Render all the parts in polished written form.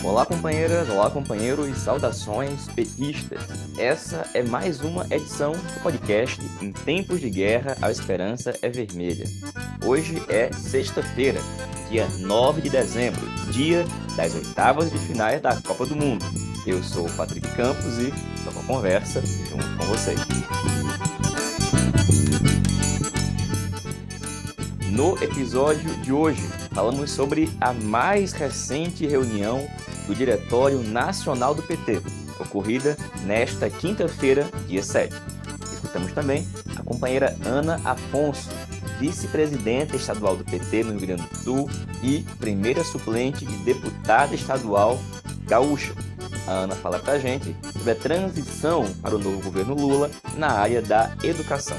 Olá, companheiras, olá, companheiros, saudações petistas. Essa é mais uma edição do podcast Em Tempos de Guerra, a Esperança é Vermelha. Hoje é sexta-feira, dia 9 de dezembro, dia das oitavas de finais da Copa do Mundo. Eu sou o Patrick Campos e estou com a conversa junto com vocês. No episódio de hoje, falamos sobre a mais recente reunião do Diretório Nacional do PT, ocorrida nesta quinta-feira, dia 7. Escutamos também a companheira Ana Afonso, vice-presidenta estadual do PT no Rio Grande do Sul e primeira suplente de deputada estadual gaúcha. A Ana fala pra gente sobre a transição para o novo governo Lula na área da educação.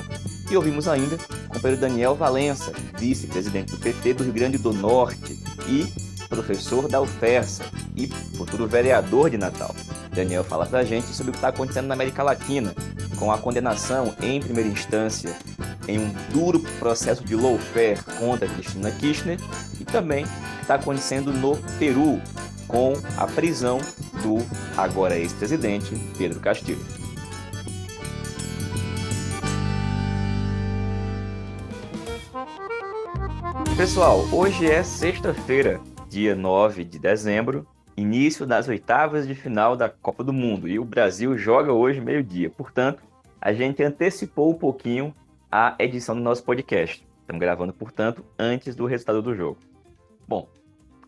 E ouvimos ainda o companheiro Daniel Valença, vice-presidente do PT do Rio Grande do Norte e professor da UFERSA e futuro vereador de Natal. Daniel fala pra gente sobre o que está acontecendo na América Latina, com a condenação em primeira instância em um duro processo de lawfare contra Cristina Kirchner e também o que está acontecendo no Peru, com a prisão do agora ex-presidente Pedro Castillo. Pessoal, hoje é sexta-feira, dia 9 de dezembro, início das oitavas de final da Copa do Mundo, e o Brasil joga hoje meio-dia. Portanto, a gente antecipou um pouquinho a edição do nosso podcast. Estamos gravando, portanto, antes do resultado do jogo. Bom,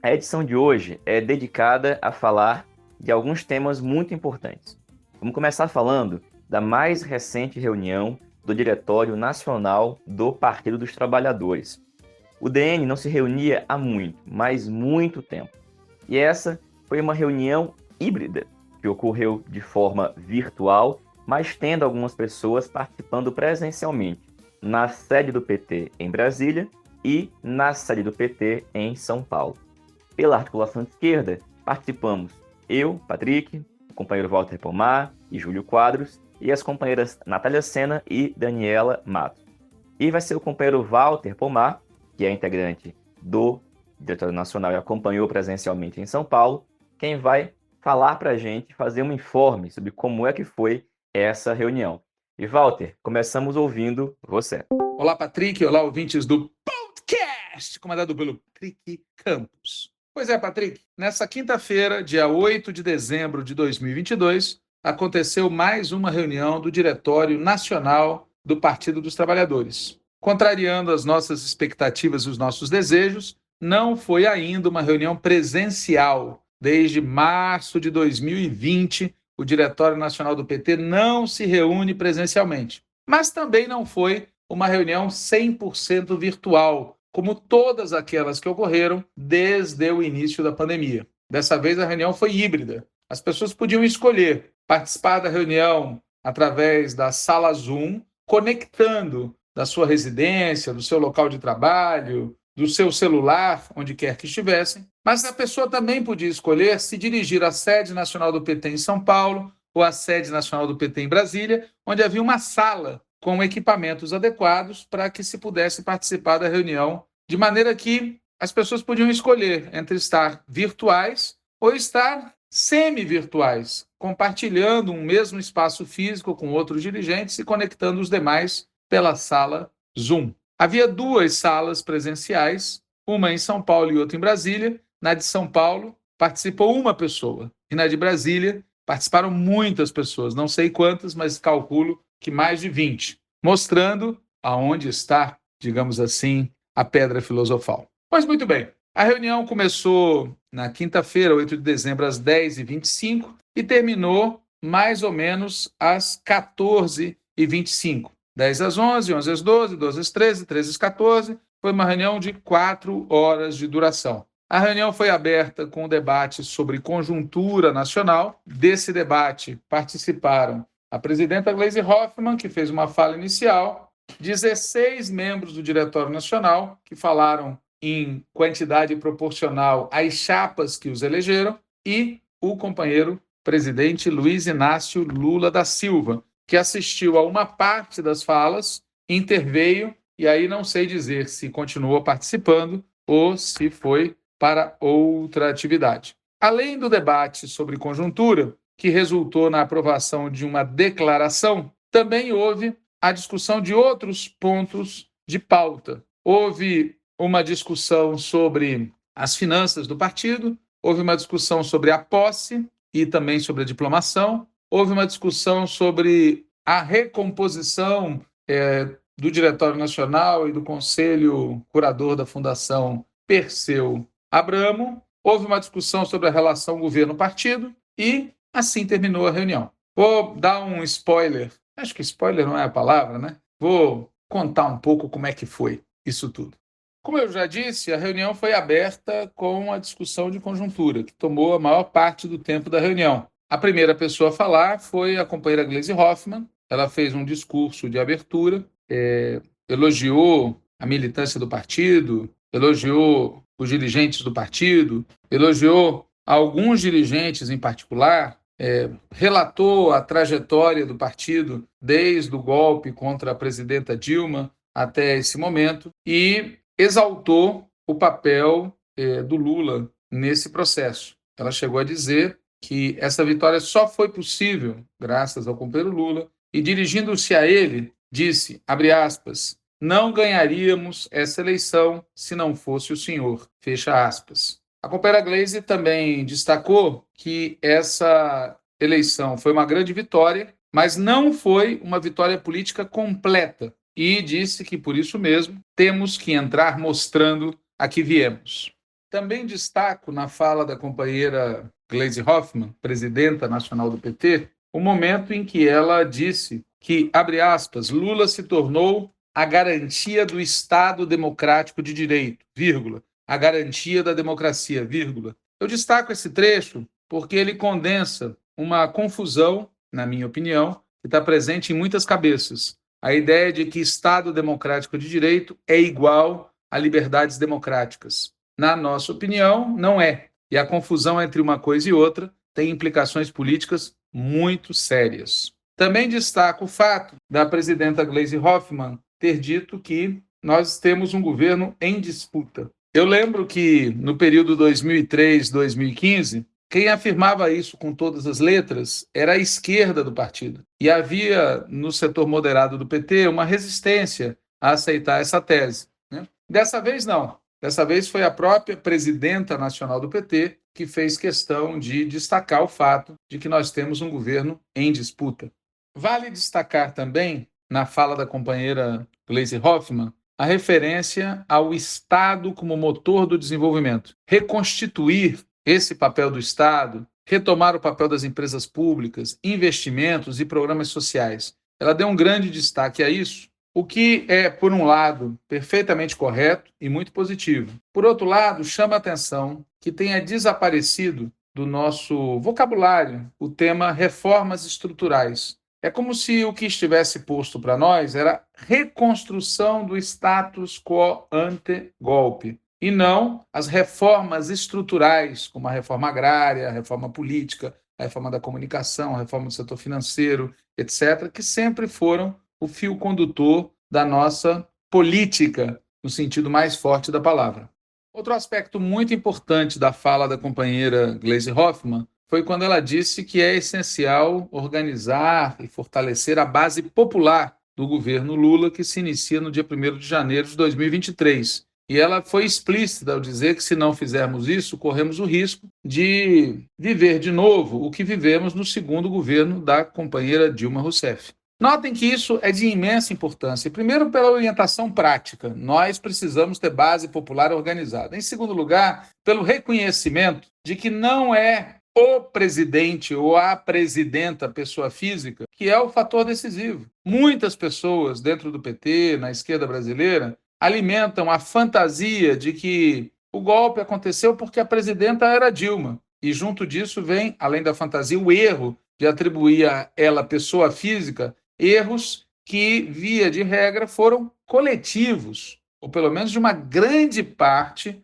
a edição de hoje é dedicada a falar de alguns temas muito importantes. Vamos começar falando da mais recente reunião do Diretório Nacional do Partido dos Trabalhadores. O DN não se reunia há muito tempo. E essa foi uma reunião híbrida, que ocorreu de forma virtual, mas tendo algumas pessoas participando presencialmente na sede do PT em Brasília e na sede do PT em São Paulo. Pela articulação de esquerda, participamos eu, Patrick, o companheiro Walter Pomar e Júlio Quadros, e as companheiras Natália Sena e Daniela Matos. E vai ser o companheiro Walter Pomar, que é integrante do Diretório Nacional e acompanhou presencialmente em São Paulo, quem vai falar para a gente, fazer um informe sobre como é que foi essa reunião. E Walter, começamos ouvindo você. Olá, Patrick. Olá, ouvintes do podcast, comandado pelo Patrick Campos. Pois é, Patrick, nessa quinta-feira, dia 8 de dezembro de 2022, aconteceu mais uma reunião do Diretório Nacional do Partido dos Trabalhadores. Contrariando as nossas expectativas e os nossos desejos, não foi ainda uma reunião presencial. Desde março de 2020, o Diretório Nacional do PT não se reúne presencialmente. Mas também não foi uma reunião 100% virtual, como todas aquelas que ocorreram desde o início da pandemia. Dessa vez a reunião foi híbrida. As pessoas podiam escolher participar da reunião através da sala Zoom, conectando da sua residência, do seu local de trabalho, do seu celular, onde quer que estivessem. Mas a pessoa também podia escolher se dirigir à sede nacional do PT em São Paulo ou à sede nacional do PT em Brasília, onde havia uma sala com equipamentos adequados para que se pudesse participar da reunião, de maneira que as pessoas podiam escolher entre estar virtuais ou estar semi-virtuais, compartilhando um mesmo espaço físico com outros dirigentes e conectando os demais pela sala Zoom. Havia duas salas presenciais, uma em São Paulo e outra em Brasília. Na de São Paulo participou uma pessoa e na de Brasília participaram muitas pessoas, não sei quantas, mas calculo que mais de 20, mostrando aonde está, digamos assim, a pedra filosofal. Pois muito bem, a reunião começou na quinta-feira, 8 de dezembro, às 10h25 e terminou mais ou menos às 14h25. 10 às 11, 11 às 12, 12 às 13, 13 às 14. Foi uma reunião de 4 horas de duração. A reunião foi aberta com um debate sobre conjuntura nacional. Desse debate participaram a presidenta Gleisi Hoffmann, que fez uma fala inicial, 16 membros do Diretório Nacional, que falaram em quantidade proporcional às chapas que os elegeram, e o companheiro presidente Luiz Inácio Lula da Silva, que assistiu a uma parte das falas, interveio, e aí não sei dizer se continuou participando ou se foi para outra atividade. Além do debate sobre conjuntura, que resultou na aprovação de uma declaração, também houve a discussão de outros pontos de pauta. Houve uma discussão sobre as finanças do partido, houve uma discussão sobre a posse e também sobre a diplomação, houve uma discussão sobre a recomposição do Diretório Nacional e do Conselho Curador da Fundação Perseu Abramo, houve uma discussão sobre a relação governo-partido e assim terminou a reunião. Vou dar um spoiler, acho que spoiler não é a palavra, né? Vou contar um pouco como é que foi isso tudo. Como eu já disse, a reunião foi aberta com a discussão de conjuntura, que tomou a maior parte do tempo da reunião. A primeira pessoa a falar foi a companheira Gleisi Hoffmann. Ela fez um discurso de abertura, elogiou a militância do partido, elogiou os dirigentes do partido, elogiou alguns dirigentes em particular, relatou a trajetória do partido desde o golpe contra a presidenta Dilma até esse momento e exaltou o papel do Lula nesse processo. Ela chegou a dizer que essa vitória só foi possível graças ao companheiro Lula e, dirigindo-se a ele, disse, abre aspas, não ganharíamos essa eleição se não fosse o senhor, fecha aspas. A companheira Gleisi também destacou que essa eleição foi uma grande vitória, mas não foi uma vitória política completa e disse que, por isso mesmo, temos que entrar mostrando a que viemos. Também destaco na fala da companheira Gleisi Hoffmann, presidenta nacional do PT, o momento em que ela disse que, abre aspas, Lula se tornou a garantia do Estado democrático de direito, vírgula, a garantia da democracia, vírgula. Eu destaco esse trecho porque ele condensa uma confusão, na minha opinião, que está presente em muitas cabeças. A ideia de que Estado democrático de direito é igual a liberdades democráticas. Na nossa opinião, não é. E a confusão entre uma coisa e outra tem implicações políticas muito sérias. Também destaco o fato da presidenta Gleisi Hoffmann ter dito que nós temos um governo em disputa. Eu lembro que no período 2003-2015, quem afirmava isso com todas as letras era a esquerda do partido. E havia, no setor moderado do PT, uma resistência a aceitar essa tese, né? Dessa vez, não. Dessa vez foi a própria presidenta nacional do PT que fez questão de destacar o fato de que nós temos um governo em disputa. Vale destacar também, na fala da companheira Gleisi Hoffmann, a referência ao Estado como motor do desenvolvimento. Reconstituir esse papel do Estado, retomar o papel das empresas públicas, investimentos e programas sociais. Ela deu um grande destaque a isso, o que é, por um lado, perfeitamente correto e muito positivo. Por outro lado, chama a atenção que tenha desaparecido do nosso vocabulário o tema reformas estruturais. É como se o que estivesse posto para nós era reconstrução do status quo ante golpe, e não as reformas estruturais, como a reforma agrária, a reforma política, a reforma da comunicação, a reforma do setor financeiro, etc., que sempre foram o fio condutor da nossa política, no sentido mais forte da palavra. Outro aspecto muito importante da fala da companheira Gleisi Hoffmann foi quando ela disse que é essencial organizar e fortalecer a base popular do governo Lula, que se inicia no dia 1º de janeiro de 2023. E ela foi explícita ao dizer que, se não fizermos isso, corremos o risco de viver de novo o que vivemos no segundo governo da companheira Dilma Rousseff. Notem que isso é de imensa importância. Primeiro, pela orientação prática. Nós precisamos ter base popular organizada. Em segundo lugar, pelo reconhecimento de que não é o presidente ou a presidenta, pessoa física, que é o fator decisivo. Muitas pessoas dentro do PT, na esquerda brasileira, alimentam a fantasia de que o golpe aconteceu porque a presidenta era Dilma. E junto disso vem, além da fantasia, o erro de atribuir a ela, pessoa física, erros que, via de regra, foram coletivos, ou pelo menos de uma grande parte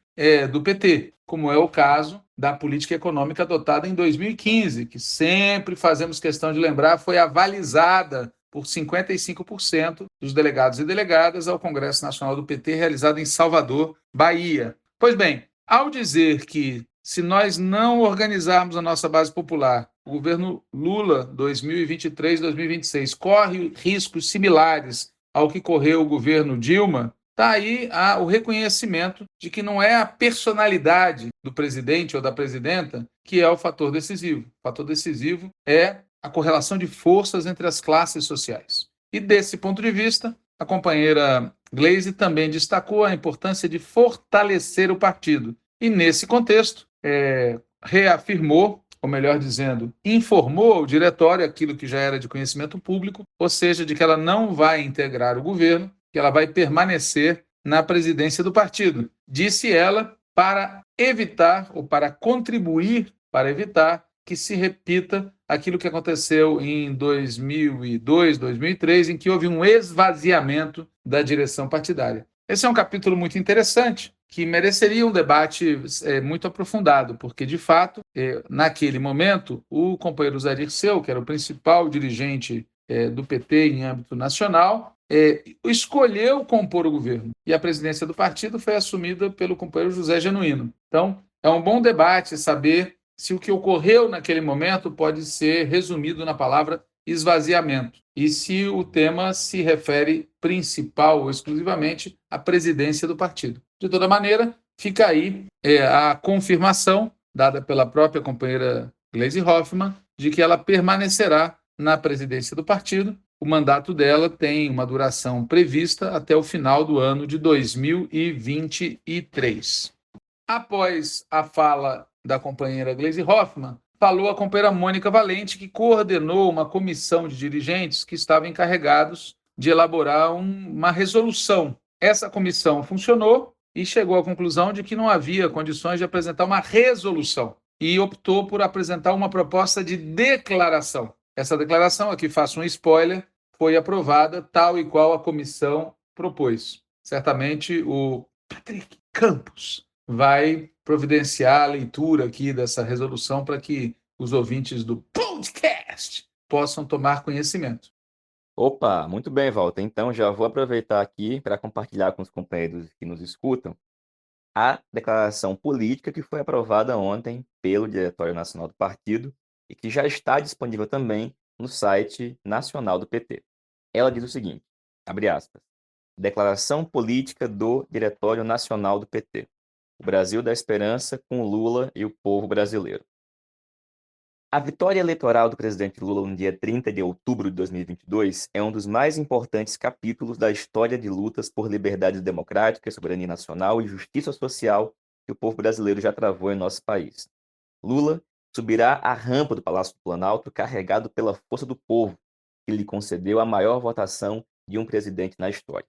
do PT, como é o caso da política econômica adotada em 2015, que sempre fazemos questão de lembrar, foi avalizada por 55% dos delegados e delegadas ao Congresso Nacional do PT, realizado em Salvador, Bahia. Pois bem, ao dizer que se nós não organizarmos a nossa base popular, o governo Lula 2023-2026 corre riscos similares ao que correu o governo Dilma, está aí o reconhecimento de que não é a personalidade do presidente ou da presidenta que é o fator decisivo. O fator decisivo é a correlação de forças entre as classes sociais. E desse ponto de vista, a companheira Gleisi também destacou a importância de fortalecer o partido. E nesse contexto, reafirmou, ou melhor dizendo, informou ao diretório aquilo que já era de conhecimento público, ou seja, de que ela não vai integrar o governo, que ela vai permanecer na presidência do partido. Disse ela, para evitar ou para contribuir para evitar que se repita aquilo que aconteceu em 2002, 2003, em que houve um esvaziamento da direção partidária. Esse é um capítulo muito interessante, que mereceria um debate muito aprofundado, porque, de fato, naquele momento, o companheiro Zé Dirceu, que era o principal dirigente do PT em âmbito nacional, escolheu compor o governo. E a presidência do partido foi assumida pelo companheiro José Genuíno. Então, é um bom debate saber se o que ocorreu naquele momento pode ser resumido na palavra esvaziamento, e se o tema se refere principal ou exclusivamente à presidência do partido. De toda maneira, fica aí a confirmação, dada pela própria companheira Gleisi Hoffmann, de que ela permanecerá na presidência do partido. O mandato dela tem uma duração prevista até o final do ano de 2023. Após a fala da companheira Gleisi Hoffmann, falou a companheira Mônica Valente, que coordenou uma comissão de dirigentes que estavam encarregados de elaborar uma resolução. Essa comissão funcionou e chegou à conclusão de que não havia condições de apresentar uma resolução e optou por apresentar uma proposta de declaração. Essa declaração, aqui faço um spoiler, foi aprovada tal e qual a comissão propôs. Certamente o Patrick Campos vai providenciar a leitura aqui dessa resolução para que os ouvintes do podcast possam tomar conhecimento. Opa, muito bem, Walter. Então já vou aproveitar aqui para compartilhar com os companheiros que nos escutam a declaração política que foi aprovada ontem pelo Diretório Nacional do Partido e que já está disponível também no site nacional do PT. Ela diz o seguinte, abre aspas, Declaração Política do Diretório Nacional do PT. O Brasil da Esperança com Lula e o povo brasileiro. A vitória eleitoral do presidente Lula no dia 30 de outubro de 2022 é um dos mais importantes capítulos da história de lutas por liberdades democráticas, soberania nacional e justiça social que o povo brasileiro já travou em nosso país. Lula subirá a rampa do Palácio do Planalto carregado pela força do povo, que lhe concedeu a maior votação de um presidente na história.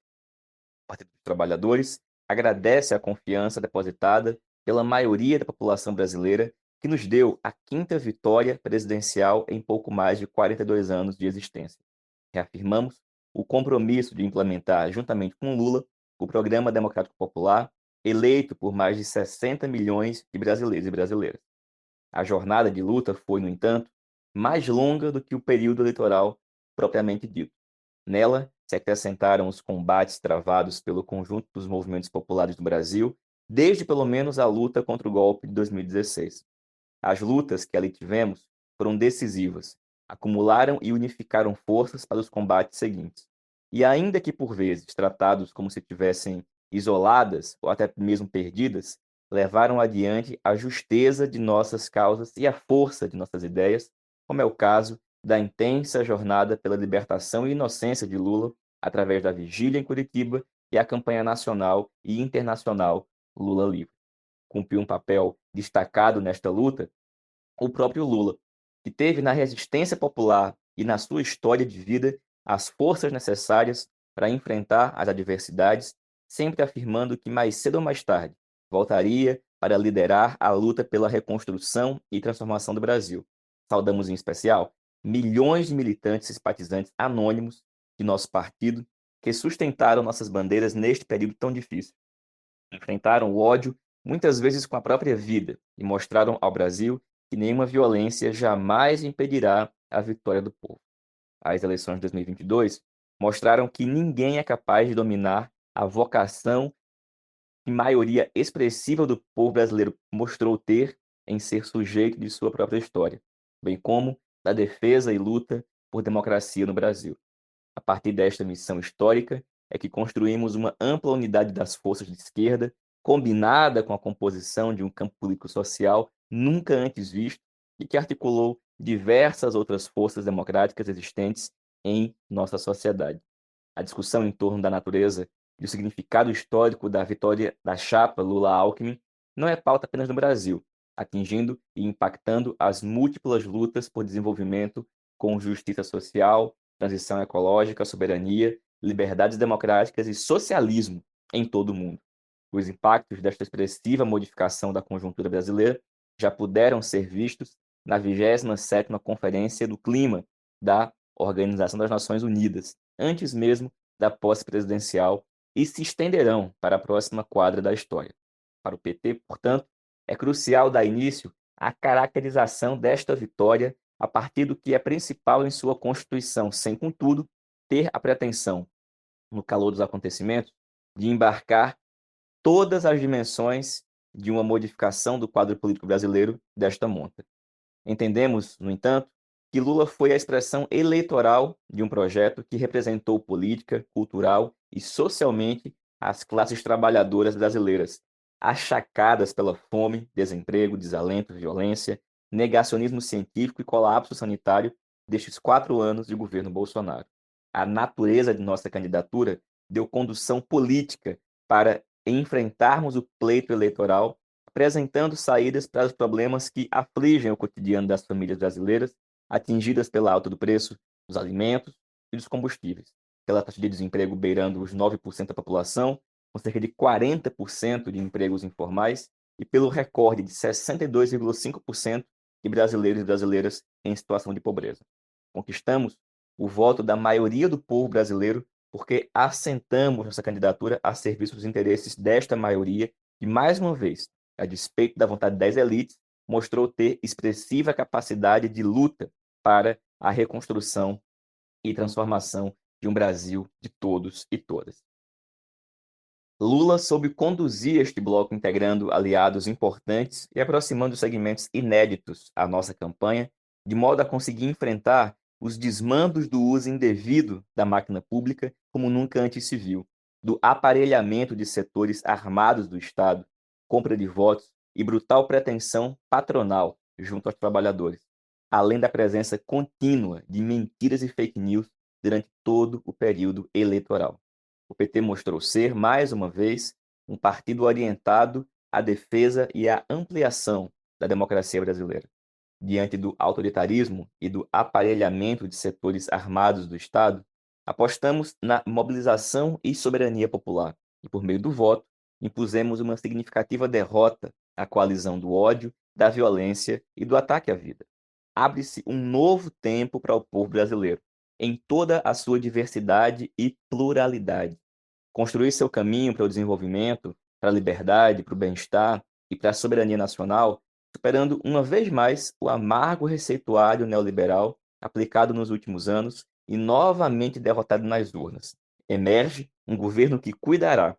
O Partido dos Trabalhadores agradece a confiança depositada pela maioria da população brasileira que nos deu a 5ª vitória presidencial em pouco mais de 42 anos de existência. Reafirmamos o compromisso de implementar, juntamente com Lula, o Programa Democrático Popular, eleito por mais de 60 milhões de brasileiros e brasileiras. A jornada de luta foi, no entanto, mais longa do que o período eleitoral propriamente dito. Nela, se acrescentaram os combates travados pelo conjunto dos movimentos populares do Brasil, desde pelo menos a luta contra o golpe de 2016. As lutas que ali tivemos foram decisivas, acumularam e unificaram forças para os combates seguintes. E ainda que por vezes tratados como se tivessem isoladas ou até mesmo perdidas, levaram adiante a justeza de nossas causas e a força de nossas ideias, como é o caso da intensa jornada pela libertação e inocência de Lula através da vigília em Curitiba e a campanha nacional e internacional Lula Livre. Cumpriu um papel destacado nesta luta o próprio Lula, que teve na resistência popular e na sua história de vida as forças necessárias para enfrentar as adversidades, sempre afirmando que mais cedo ou mais tarde voltaria para liderar a luta pela reconstrução e transformação do Brasil. Saudamos em especial milhões de militantes e simpatizantes anônimos de nosso partido que sustentaram nossas bandeiras neste período tão difícil. Enfrentaram o ódio, muitas vezes com a própria vida, e mostraram ao Brasil que nenhuma violência jamais impedirá a vitória do povo. As eleições de 2022 mostraram que ninguém é capaz de dominar a vocação que maioria expressiva do povo brasileiro mostrou ter em ser sujeito de sua própria história, bem como da defesa e luta por democracia no Brasil. A partir desta missão histórica é que construímos uma ampla unidade das forças de esquerda, combinada com a composição de um campo político-social nunca antes visto e que articulou diversas outras forças democráticas existentes em nossa sociedade. A discussão em torno da natureza e o significado histórico da vitória da chapa Lula-Alckmin não é pauta apenas no Brasil, atingindo e impactando as múltiplas lutas por desenvolvimento com justiça social, transição ecológica, soberania, liberdades democráticas e socialismo em todo o mundo. Os impactos desta expressiva modificação da conjuntura brasileira já puderam ser vistos na 27ª Conferência do Clima da Organização das Nações Unidas, antes mesmo da posse presidencial, e se estenderão para a próxima quadra da história. Para o PT, portanto, é crucial dar início à caracterização desta vitória a partir do que é principal em sua Constituição, sem, contudo, ter a pretensão, no calor dos acontecimentos, de embarcar todas as dimensões de uma modificação do quadro político brasileiro desta monta. Entendemos, no entanto, que Lula foi a expressão eleitoral de um projeto que representou política, cultural e socialmente as classes trabalhadoras brasileiras, achacadas pela fome, desemprego, desalento, violência, negacionismo científico e colapso sanitário destes 4 anos de governo Bolsonaro. A natureza de nossa candidatura deu condução política para enfrentarmos o pleito eleitoral, apresentando saídas para os problemas que afligem o cotidiano das famílias brasileiras, atingidas pela alta do preço dos alimentos e dos combustíveis, pela taxa de desemprego beirando os 9% da população, com cerca de 40% de empregos informais, e pelo recorde de 62,5% de brasileiros e brasileiras em situação de pobreza. Conquistamos o voto da maioria do povo brasileiro porque assentamos nossa candidatura a serviço dos interesses desta maioria e, mais uma vez, a despeito da vontade das elites, mostrou ter expressiva capacidade de luta para a reconstrução e transformação de um Brasil de todos e todas. Lula soube conduzir este bloco integrando aliados importantes e aproximando segmentos inéditos à nossa campanha, de modo a conseguir enfrentar os desmandos do uso indevido da máquina pública como nunca antes se viu, do aparelhamento de setores armados do Estado, compra de votos e brutal pretensão patronal junto aos trabalhadores, além da presença contínua de mentiras e fake news durante todo o período eleitoral. O PT mostrou ser, mais uma vez, um partido orientado à defesa e à ampliação da democracia brasileira. Diante do autoritarismo e do aparelhamento de setores armados do Estado, apostamos na mobilização e soberania popular e, por meio do voto, impusemos uma significativa derrota à coalizão do ódio, da violência e do ataque à vida. Abre-se um novo tempo para o povo brasileiro, em toda a sua diversidade e pluralidade. Construir seu caminho para o desenvolvimento, para a liberdade, para o bem-estar e para a soberania nacional, superando uma vez mais o amargo receituário neoliberal aplicado nos últimos anos e novamente derrotado nas urnas. Emerge um governo que cuidará,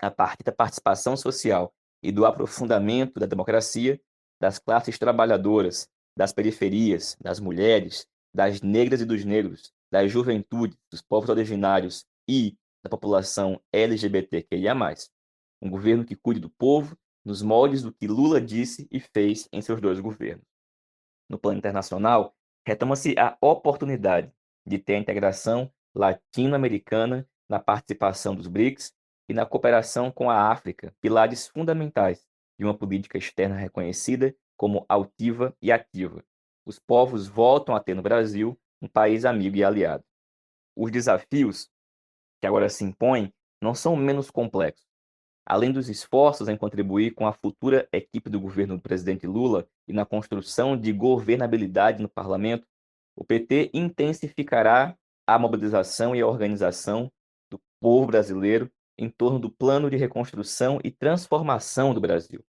a partir da participação social e do aprofundamento da democracia, das classes trabalhadoras, das periferias, das mulheres, das negras e dos negros, das juventudes, dos povos originários e da população LGBTQIA+. Um governo que cuide do povo nos moldes do que Lula disse e fez em seus 2 governos. No plano internacional, retoma-se a oportunidade de ter a integração latino-americana na participação dos BRICS e na cooperação com a África, pilares fundamentais de uma política externa reconhecida como altiva e ativa. Os povos voltam a ter no Brasil um país amigo e aliado. Os desafios que agora se impõem não são menos complexos. Além dos esforços em contribuir com a futura equipe do governo do presidente Lula e na construção de governabilidade no parlamento, o PT intensificará a mobilização e a organização do povo brasileiro em torno do plano de reconstrução e transformação do Brasil.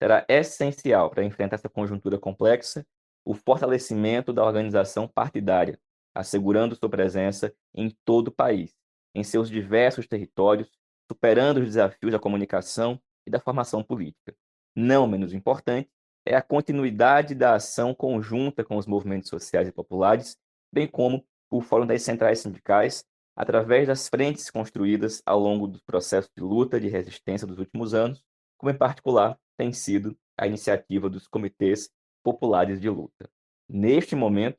Será essencial para enfrentar essa conjuntura complexa o fortalecimento da organização partidária, assegurando sua presença em todo o país, em seus diversos territórios, superando os desafios da comunicação e da formação política. Não menos importante, é a continuidade da ação conjunta com os movimentos sociais e populares, bem como o Fórum das Centrais Sindicais, através das frentes construídas ao longo do processo de luta e de resistência dos últimos anos, como em particular tem sido a iniciativa dos comitês populares de luta. Neste momento,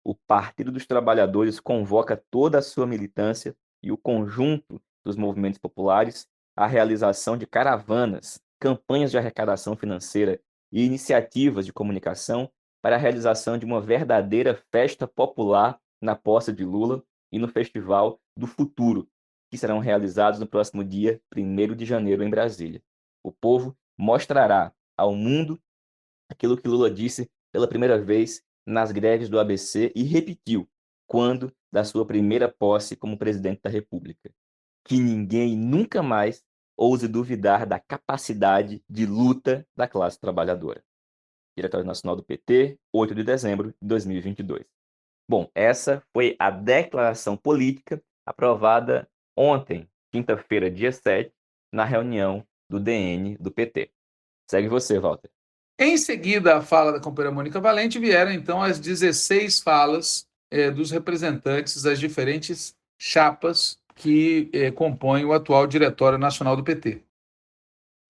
o Partido dos Trabalhadores convoca toda a sua militância e o conjunto dos movimentos populares à realização de caravanas, campanhas de arrecadação financeira e iniciativas de comunicação para a realização de uma verdadeira festa popular na posse de Lula e no Festival do Futuro, que serão realizados no próximo dia 1º de janeiro em Brasília. O povo mostrará ao mundo aquilo que Lula disse pela primeira vez nas greves do ABC e repetiu quando da sua primeira posse como presidente da República: que ninguém nunca mais ouse duvidar da capacidade de luta da classe trabalhadora. Diretório Nacional do PT, 8 de dezembro de 2022. Bom, essa foi a declaração política aprovada ontem, quinta-feira, dia 7, na reunião do DN do PT. Segue você, Walter. Em seguida à fala da companheira Mônica Valente, vieram então as 16 falas dos representantes das diferentes chapas que compõem o atual Diretório Nacional do PT.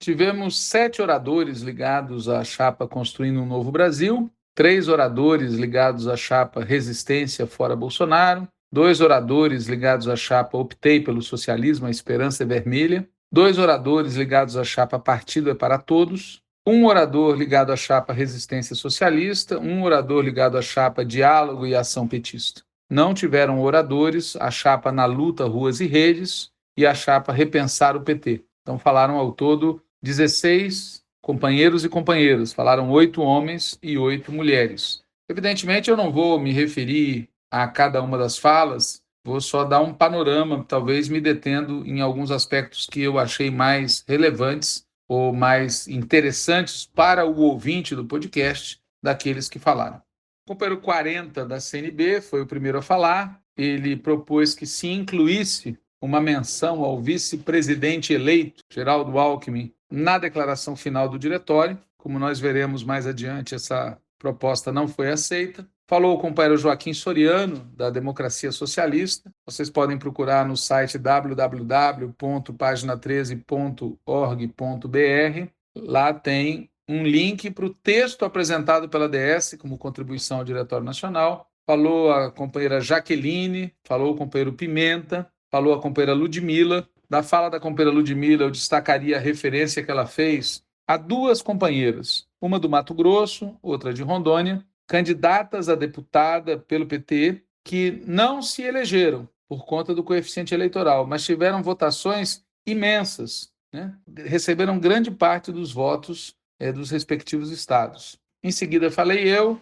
Tivemos 7 oradores ligados à chapa Construindo um Novo Brasil, 3 oradores ligados à chapa Resistência Fora Bolsonaro, 2 oradores ligados à chapa Optei pelo Socialismo, a Esperança é Vermelha, 2 oradores ligados à chapa Partido é para Todos, 1 orador ligado à chapa Resistência Socialista, 1 orador ligado à chapa Diálogo e Ação Petista. Não tiveram oradores a chapa Na Luta, Ruas e Redes e a chapa Repensar o PT. Então falaram ao todo 16 companheiros e companheiras, falaram 8 homens e 8 mulheres. Evidentemente, eu não vou me referir a cada uma das falas, vou só dar um panorama, talvez me detendo em alguns aspectos que eu achei mais relevantes ou mais interessantes para o ouvinte do podcast daqueles que falaram. O companheiro 40 da CNB foi o primeiro a falar. Ele propôs que se incluísse uma menção ao vice-presidente eleito, Geraldo Alckmin, na declaração final do diretório. Como nós veremos mais adiante, essa proposta não foi aceita. Falou o companheiro Joaquim Soriano, da Democracia Socialista. Vocês podem procurar no site www.pagina13.org.br. Lá tem um link para o texto apresentado pela DS como contribuição ao Diretório Nacional. Falou a companheira Jaqueline, falou o companheiro Pimenta, falou a companheira Ludmila. Da fala da companheira Ludmila, eu destacaria a referência que ela fez a 2 companheiras, uma do Mato Grosso, outra de Rondônia, candidatas a deputada pelo PT, que não se elegeram por conta do coeficiente eleitoral, mas tiveram votações imensas, né? Receberam grande parte dos votos dos respectivos estados. Em seguida, falei eu.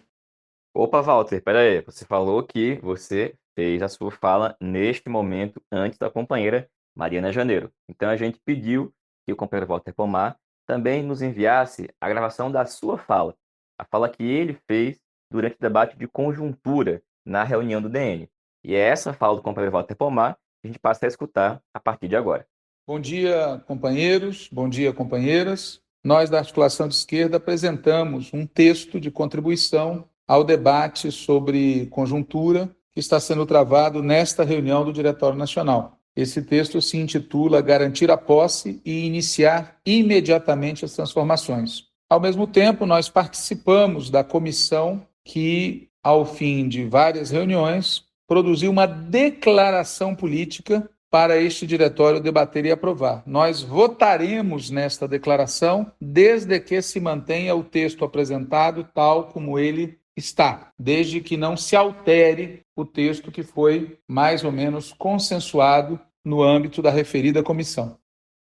Opa, Walter, peraí. Você falou que você fez a sua fala neste momento antes da companheira Mariana Janeiro. Então, a gente pediu que o companheiro Walter Pomar também nos enviasse a gravação da sua fala, a fala que ele fez durante o debate de conjuntura na reunião do DN. E é essa fala do companheiro Walter Pomar que a gente passa a escutar a partir de agora. Bom dia, companheiros. Bom dia, companheiras. Nós, da Articulação de Esquerda, apresentamos um texto de contribuição ao debate sobre conjuntura que está sendo travado nesta reunião do Diretório Nacional. Esse texto se intitula Garantir a Posse e Iniciar Imediatamente as Transformações. Ao mesmo tempo, nós participamos da comissão que, ao fim de várias reuniões, produziu uma declaração política para este diretório debater e aprovar. Nós votaremos nesta declaração desde que se mantenha o texto apresentado tal como ele está, desde que não se altere o texto que foi mais ou menos consensuado no âmbito da referida comissão.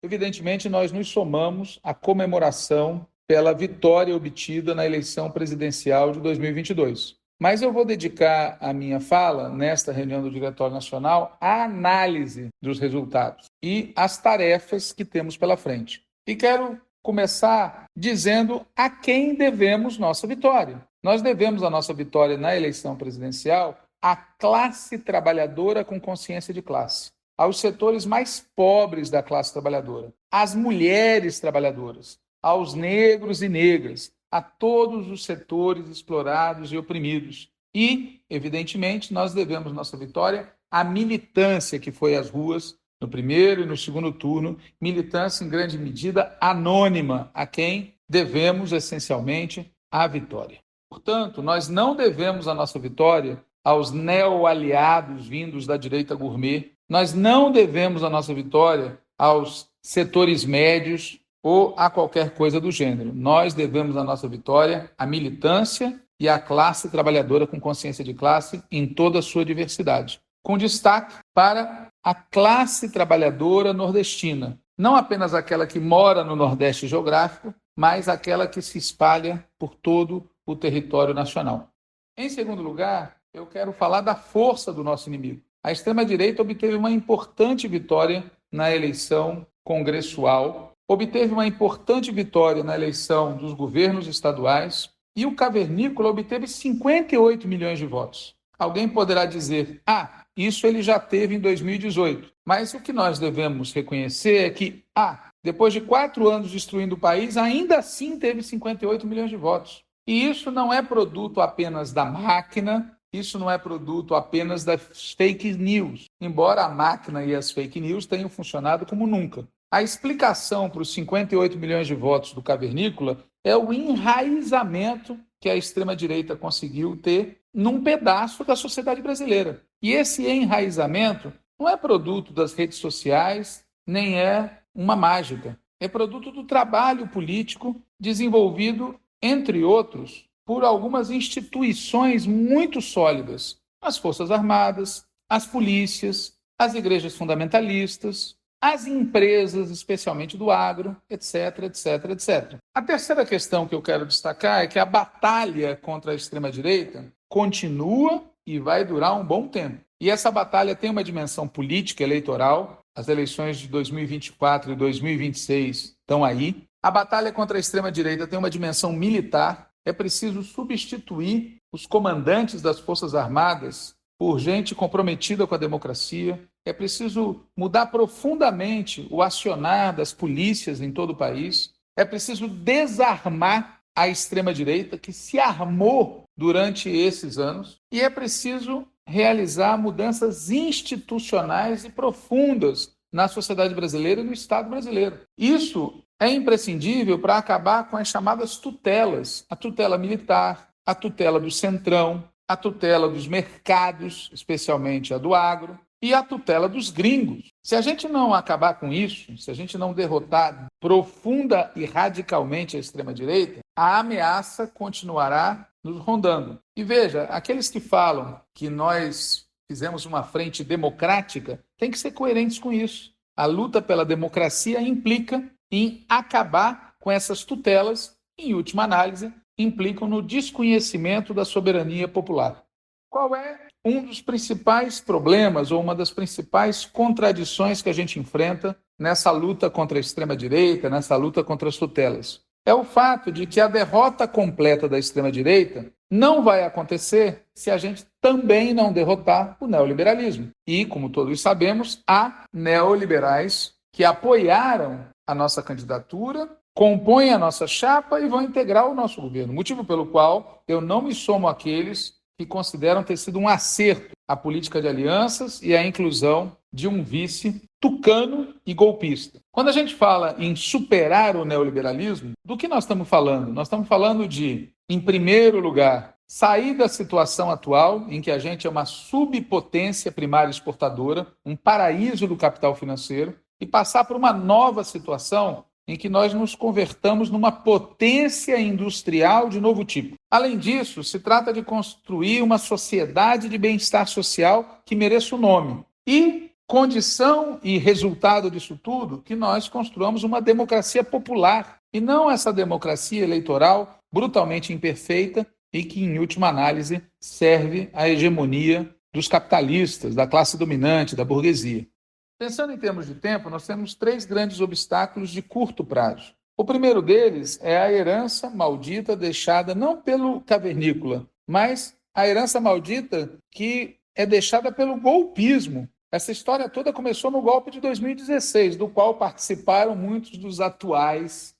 Evidentemente, nós nos somamos à comemoração pela vitória obtida na eleição presidencial de 2022. Mas eu vou dedicar a minha fala, nesta reunião do Diretório Nacional, à análise dos resultados e às tarefas que temos pela frente. E quero começar dizendo a quem devemos nossa vitória. Nós devemos a nossa vitória na eleição presidencial à classe trabalhadora com consciência de classe, aos setores mais pobres da classe trabalhadora, às mulheres trabalhadoras, aos negros e negras, a todos os setores explorados e oprimidos. E, evidentemente, nós devemos nossa vitória à militância que foi às ruas no primeiro e no segundo turno, militância em grande medida anônima, a quem devemos essencialmente a vitória. Portanto, nós não devemos a nossa vitória aos neo-aliados vindos da direita gourmet, nós não devemos a nossa vitória aos setores médios ou a qualquer coisa do gênero. Nós devemos a nossa vitória à militância e à classe trabalhadora com consciência de classe em toda a sua diversidade, com destaque para a classe trabalhadora nordestina, não apenas aquela que mora no Nordeste geográfico, mas aquela que se espalha por todo o território nacional. Em segundo lugar, eu quero falar da força do nosso inimigo. A extrema-direita obteve uma importante vitória na eleição congressual, obteve uma importante vitória na eleição dos governos estaduais e o cavernícola obteve 58 milhões de votos. Alguém poderá dizer, isso ele já teve em 2018. Mas o que nós devemos reconhecer é que, depois de 4 anos destruindo o país, ainda assim teve 58 milhões de votos. E isso não é produto apenas da máquina, isso não é produto apenas das fake news, embora a máquina e as fake news tenham funcionado como nunca. A explicação para os 58 milhões de votos do cavernícola é o enraizamento que a extrema-direita conseguiu ter num pedaço da sociedade brasileira. E esse enraizamento não é produto das redes sociais, nem é uma mágica. É produto do trabalho político desenvolvido, entre outros, por algumas instituições muito sólidas. As Forças Armadas, as polícias, as igrejas fundamentalistas, as empresas, especialmente do agro, etc, etc, etc. A terceira questão que eu quero destacar é que a batalha contra a extrema-direita continua e vai durar um bom tempo. E essa batalha tem uma dimensão política eleitoral. As eleições de 2024 e 2026 estão aí. A batalha contra a extrema-direita tem uma dimensão militar. É preciso substituir os comandantes das Forças Armadas por gente comprometida com a democracia. É preciso mudar profundamente o acionar das polícias em todo o país. É preciso desarmar a extrema-direita, que se armou durante esses anos. E é preciso realizar mudanças institucionais e profundas na sociedade brasileira e no Estado brasileiro. Isso é imprescindível para acabar com as chamadas tutelas, a tutela militar, a tutela do centrão, a tutela dos mercados, especialmente a do agro, e a tutela dos gringos. Se a gente não acabar com isso, se a gente não derrotar profunda e radicalmente a extrema-direita, a ameaça continuará nos rondando. E veja, aqueles que falam que nós fizemos uma frente democrática têm que ser coerentes com isso. A luta pela democracia implica em acabar com essas tutelas, em última análise, implicam no desconhecimento da soberania popular. Qual é um dos principais problemas ou uma das principais contradições que a gente enfrenta nessa luta contra a extrema-direita, nessa luta contra as tutelas? É o fato de que a derrota completa da extrema-direita não vai acontecer se a gente também não derrotar o neoliberalismo. E, como todos sabemos, há neoliberais que apoiaram a nossa candidatura, compõem a nossa chapa e vão integrar o nosso governo. Motivo pelo qual eu não me somo àqueles que consideram ter sido um acerto a política de alianças e a inclusão de um vice tucano e golpista. Quando a gente fala em superar o neoliberalismo, do que nós estamos falando? Nós estamos falando de, em primeiro lugar, sair da situação atual, em que a gente é uma subpotência primária exportadora, um paraíso do capital financeiro, e passar por uma nova situação em que nós nos convertamos numa potência industrial de novo tipo. Além disso, se trata de construir uma sociedade de bem-estar social que mereça o nome. E condição e resultado disso tudo, que nós construamos uma democracia popular, e não essa democracia eleitoral brutalmente imperfeita e que, em última análise, serve à hegemonia dos capitalistas, da classe dominante, da burguesia. Pensando em termos de tempo, nós temos 3 grandes obstáculos de curto prazo. O primeiro deles é a herança maldita deixada não pelo cavernícola, mas a herança maldita que é deixada pelo golpismo. Essa história toda começou no golpe de 2016, do qual participaram muitos dos atuais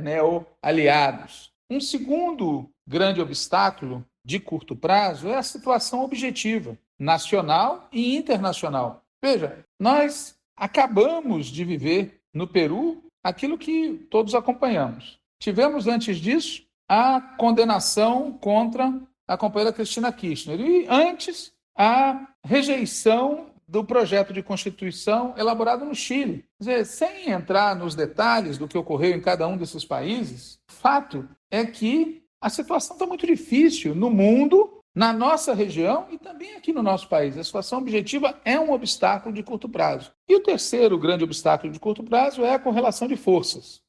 neo-aliados. Um segundo grande obstáculo de curto prazo é a situação objetiva, nacional e internacional. Veja, nós acabamos de viver no Peru aquilo que todos acompanhamos. Tivemos, antes disso, a condenação contra a companheira Cristina Kirchner e, antes, a rejeição do projeto de Constituição elaborado no Chile. Quer dizer, sem entrar nos detalhes do que ocorreu em cada um desses países, o fato é que a situação está muito difícil no mundo, na nossa região e também aqui no nosso país. A situação objetiva é um obstáculo de curto prazo. E o terceiro grande obstáculo de curto prazo é a correlação de forças.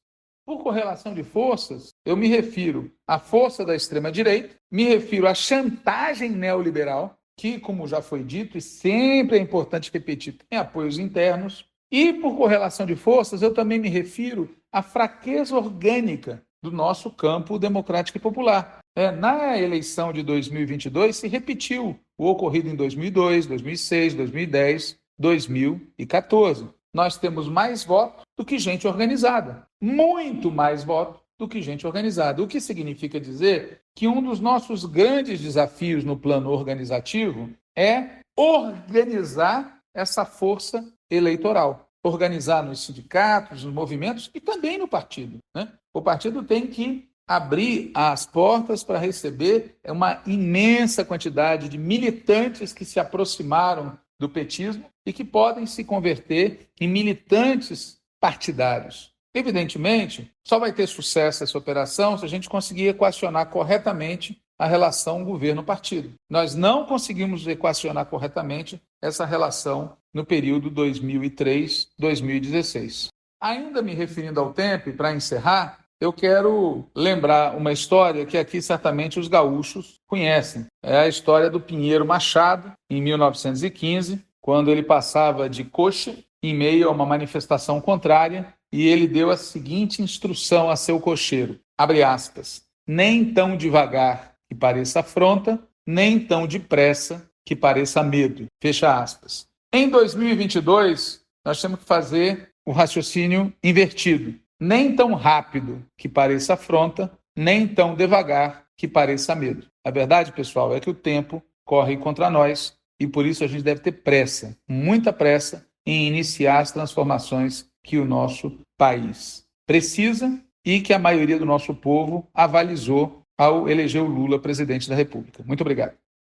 Por correlação de forças, eu me refiro à força da extrema-direita, me refiro à chantagem neoliberal, que, como já foi dito, e sempre é importante repetir, tem apoios internos. E, por correlação de forças, eu também me refiro à fraqueza orgânica do nosso campo democrático e popular. Na eleição de 2022, se repetiu o ocorrido em 2002, 2006, 2010, 2014. Nós temos mais votos do que gente organizada, muito mais votos do que gente organizada, o que significa dizer que um dos nossos grandes desafios no plano organizativo é organizar essa força eleitoral, organizar nos sindicatos, nos movimentos e também no partido, né? O partido tem que abrir as portas para receber uma imensa quantidade de militantes que se aproximaram do petismo e que podem se converter em militantes partidários. Evidentemente, só vai ter sucesso essa operação se a gente conseguir equacionar corretamente a relação governo-partido. Nós não conseguimos equacionar corretamente essa relação no período 2003-2016. Ainda me referindo ao tempo, e para encerrar, eu quero lembrar uma história que aqui certamente os gaúchos conhecem. É a história do Pinheiro Machado, em 1915, quando ele passava de coche em meio a uma manifestação contrária, e ele deu a seguinte instrução a seu cocheiro, abre aspas, nem tão devagar que pareça afronta, nem tão depressa que pareça medo, fecha aspas. Em 2022, nós temos que fazer o raciocínio invertido. Nem tão rápido que pareça afronta, nem tão devagar que pareça medo. A verdade, pessoal, é que o tempo corre contra nós e por isso a gente deve ter pressa, muita pressa, em iniciar as transformações que o nosso país precisa e que a maioria do nosso povo avalizou ao eleger o Lula presidente da República. Muito obrigado.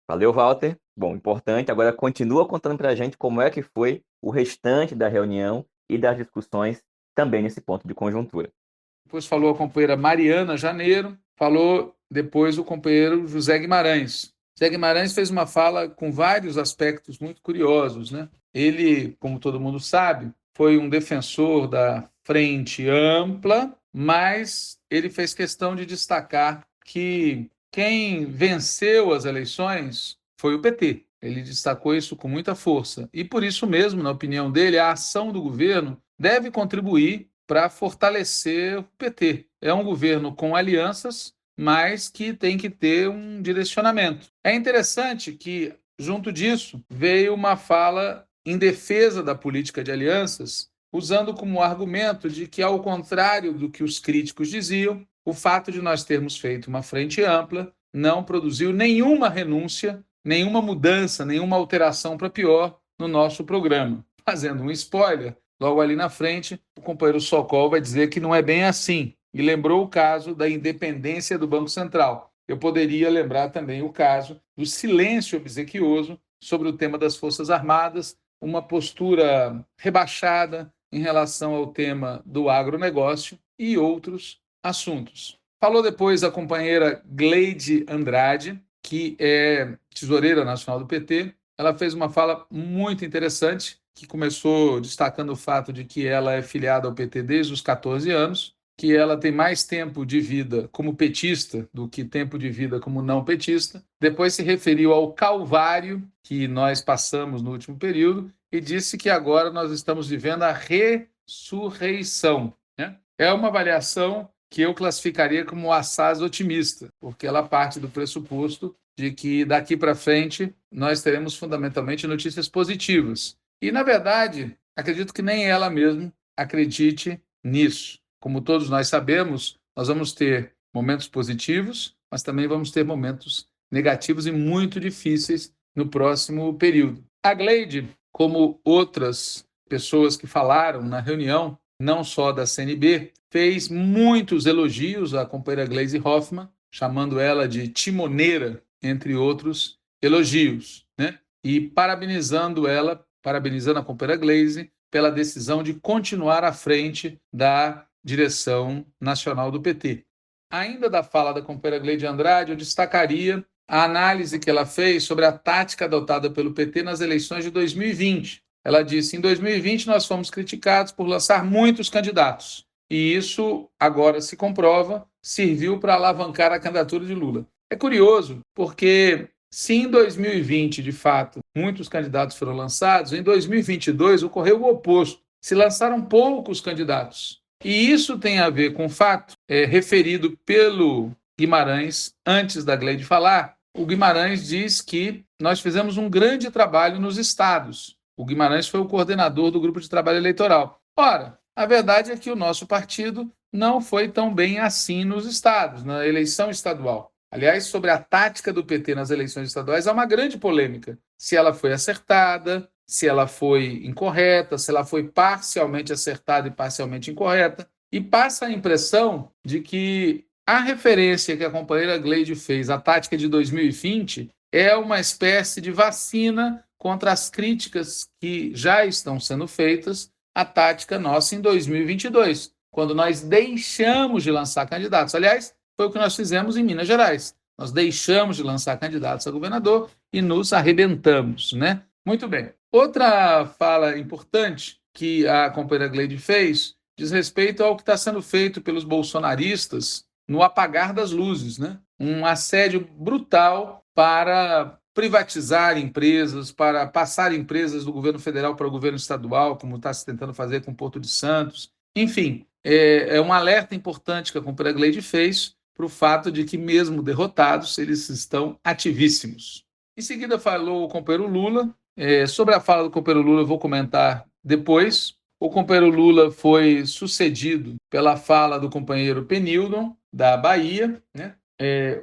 Valeu, Walter. Bom, importante. Agora continua contando para a gente como é que foi o restante da reunião e das discussões também nesse ponto de conjuntura. Depois falou a companheira Mariana Janeiro, falou depois o companheiro José Guimarães. José Guimarães fez uma fala com vários aspectos muito curiosos, né? Ele, como todo mundo sabe, foi um defensor da Frente Ampla, mas ele fez questão de destacar que quem venceu as eleições foi o PT. Ele destacou isso com muita força. E por isso mesmo, na opinião dele, a ação do governo deve contribuir para fortalecer o PT. É um governo com alianças, mas que tem que ter um direcionamento. É interessante que, junto disso, veio uma fala em defesa da política de alianças, usando como argumento de que, ao contrário do que os críticos diziam, o fato de nós termos feito uma frente ampla não produziu nenhuma renúncia, nenhuma mudança, nenhuma alteração para pior no nosso programa. Fazendo um spoiler, logo ali na frente, o companheiro Sokol vai dizer que não é bem assim, e lembrou o caso da independência do Banco Central. Eu poderia lembrar também o caso do silêncio obsequioso sobre o tema das Forças Armadas, uma postura rebaixada em relação ao tema do agronegócio e outros assuntos. Falou depois a companheira Gleide Andrade, que é tesoureira nacional do PT. Ela fez uma fala muito interessante, que começou destacando o fato de que ela é filiada ao PT desde os 14 anos, que ela tem mais tempo de vida como petista do que tempo de vida como não petista. Depois se referiu ao calvário que nós passamos no último período e disse que agora nós estamos vivendo a ressurreição, né? É uma avaliação que eu classificaria como assaz otimista, porque ela parte do pressuposto de que daqui para frente nós teremos fundamentalmente notícias positivas. E, na verdade, acredito que nem ela mesma acredite nisso. Como todos nós sabemos, nós vamos ter momentos positivos, mas também vamos ter momentos negativos e muito difíceis no próximo período. A Gleide, como outras pessoas que falaram na reunião, não só da CNB, fez muitos elogios à companheira Gleisi Hoffmann, chamando ela de timoneira, entre outros elogios, né? E parabenizando a companheira Gleisi pela decisão de continuar à frente da direção nacional do PT. Ainda da fala da companheira Gleide Andrade, eu destacaria a análise que ela fez sobre a tática adotada pelo PT nas eleições de 2020. Ela disse: em 2020 nós fomos criticados por lançar muitos candidatos, e isso agora se comprova, serviu para alavancar a candidatura de Lula. É curioso, porque se em 2020, de fato, muitos candidatos foram lançados, em 2022 ocorreu o oposto. Se lançaram poucos candidatos. E isso tem a ver com o fato referido pelo Guimarães, antes da Gleide falar. O Guimarães diz que nós fizemos um grande trabalho nos estados. O Guimarães foi o coordenador do grupo de trabalho eleitoral. Ora, a verdade é que o nosso partido não foi tão bem assim nos estados, na eleição estadual. Aliás, sobre a tática do PT nas eleições estaduais, há uma grande polêmica. Se ela foi acertada, se ela foi incorreta, se ela foi parcialmente acertada e parcialmente incorreta. E passa a impressão de que a referência que a companheira Gleide fez à tática de 2020 é uma espécie de vacina contra as críticas que já estão sendo feitas à tática nossa em 2022, quando nós deixamos de lançar candidatos. Aliás, foi o que nós fizemos em Minas Gerais. Nós deixamos de lançar candidatos a governador e nos arrebentamos, né? Muito bem. Outra fala importante que a companheira Gleide fez diz respeito ao que está sendo feito pelos bolsonaristas no apagar das luzes, né? Um assédio brutal para privatizar empresas, para passar empresas do governo federal para o governo estadual, como está se tentando fazer com o Porto de Santos. Enfim, é um alerta importante que a companheira Gleide fez para o fato de que, mesmo derrotados, eles estão ativíssimos. Em seguida, falou o companheiro Lula. Sobre a fala do companheiro Lula, eu vou comentar depois. O companheiro Lula foi sucedido pela fala do companheiro Penildon, da Bahia, né?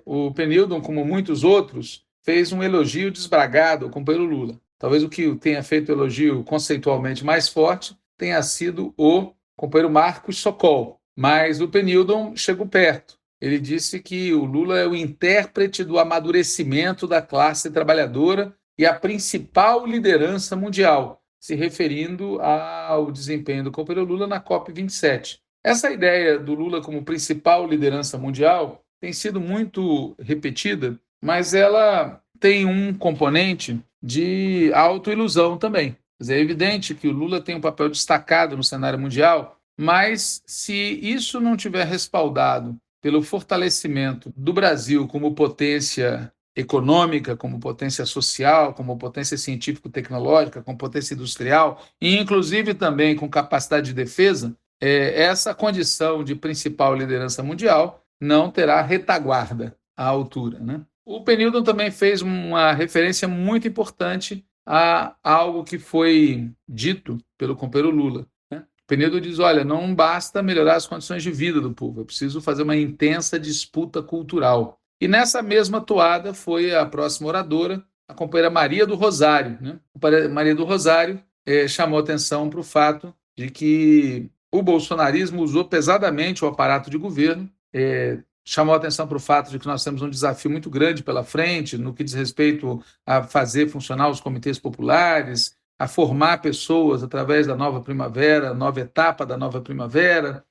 O Penildon, como muitos outros, fez um elogio desbragado ao companheiro Lula. Talvez o que tenha feito o elogio conceitualmente mais forte tenha sido o companheiro Marcos Sokol, mas o Penildon chegou perto. Ele disse que o Lula é o intérprete do amadurecimento da classe trabalhadora e a principal liderança mundial, se referindo ao desempenho do companheiro Lula na COP27. Essa ideia do Lula como principal liderança mundial tem sido muito repetida, mas ela tem um componente de autoilusão também. É evidente que o Lula tem um papel destacado no cenário mundial, mas se isso não tiver respaldado pelo fortalecimento do Brasil como potência econômica, como potência social, como potência científico-tecnológica, como potência industrial, e inclusive também com capacidade de defesa, essa condição de principal liderança mundial não terá retaguarda à altura, né? O Penildon também fez uma referência muito importante a algo que foi dito pelo companheiro Lula. O Penildon diz: olha, não basta melhorar as condições de vida do povo, é preciso fazer uma intensa disputa cultural. E nessa mesma toada foi a próxima oradora, a companheira Maria do Rosário, né? A Maria do Rosário chamou atenção para o fato de que o bolsonarismo usou pesadamente o aparato de governo, chamou atenção para o fato de que nós temos um desafio muito grande pela frente no que diz respeito a fazer funcionar os comitês populares, a formar pessoas através da nova primavera, nova etapa da nova primavera.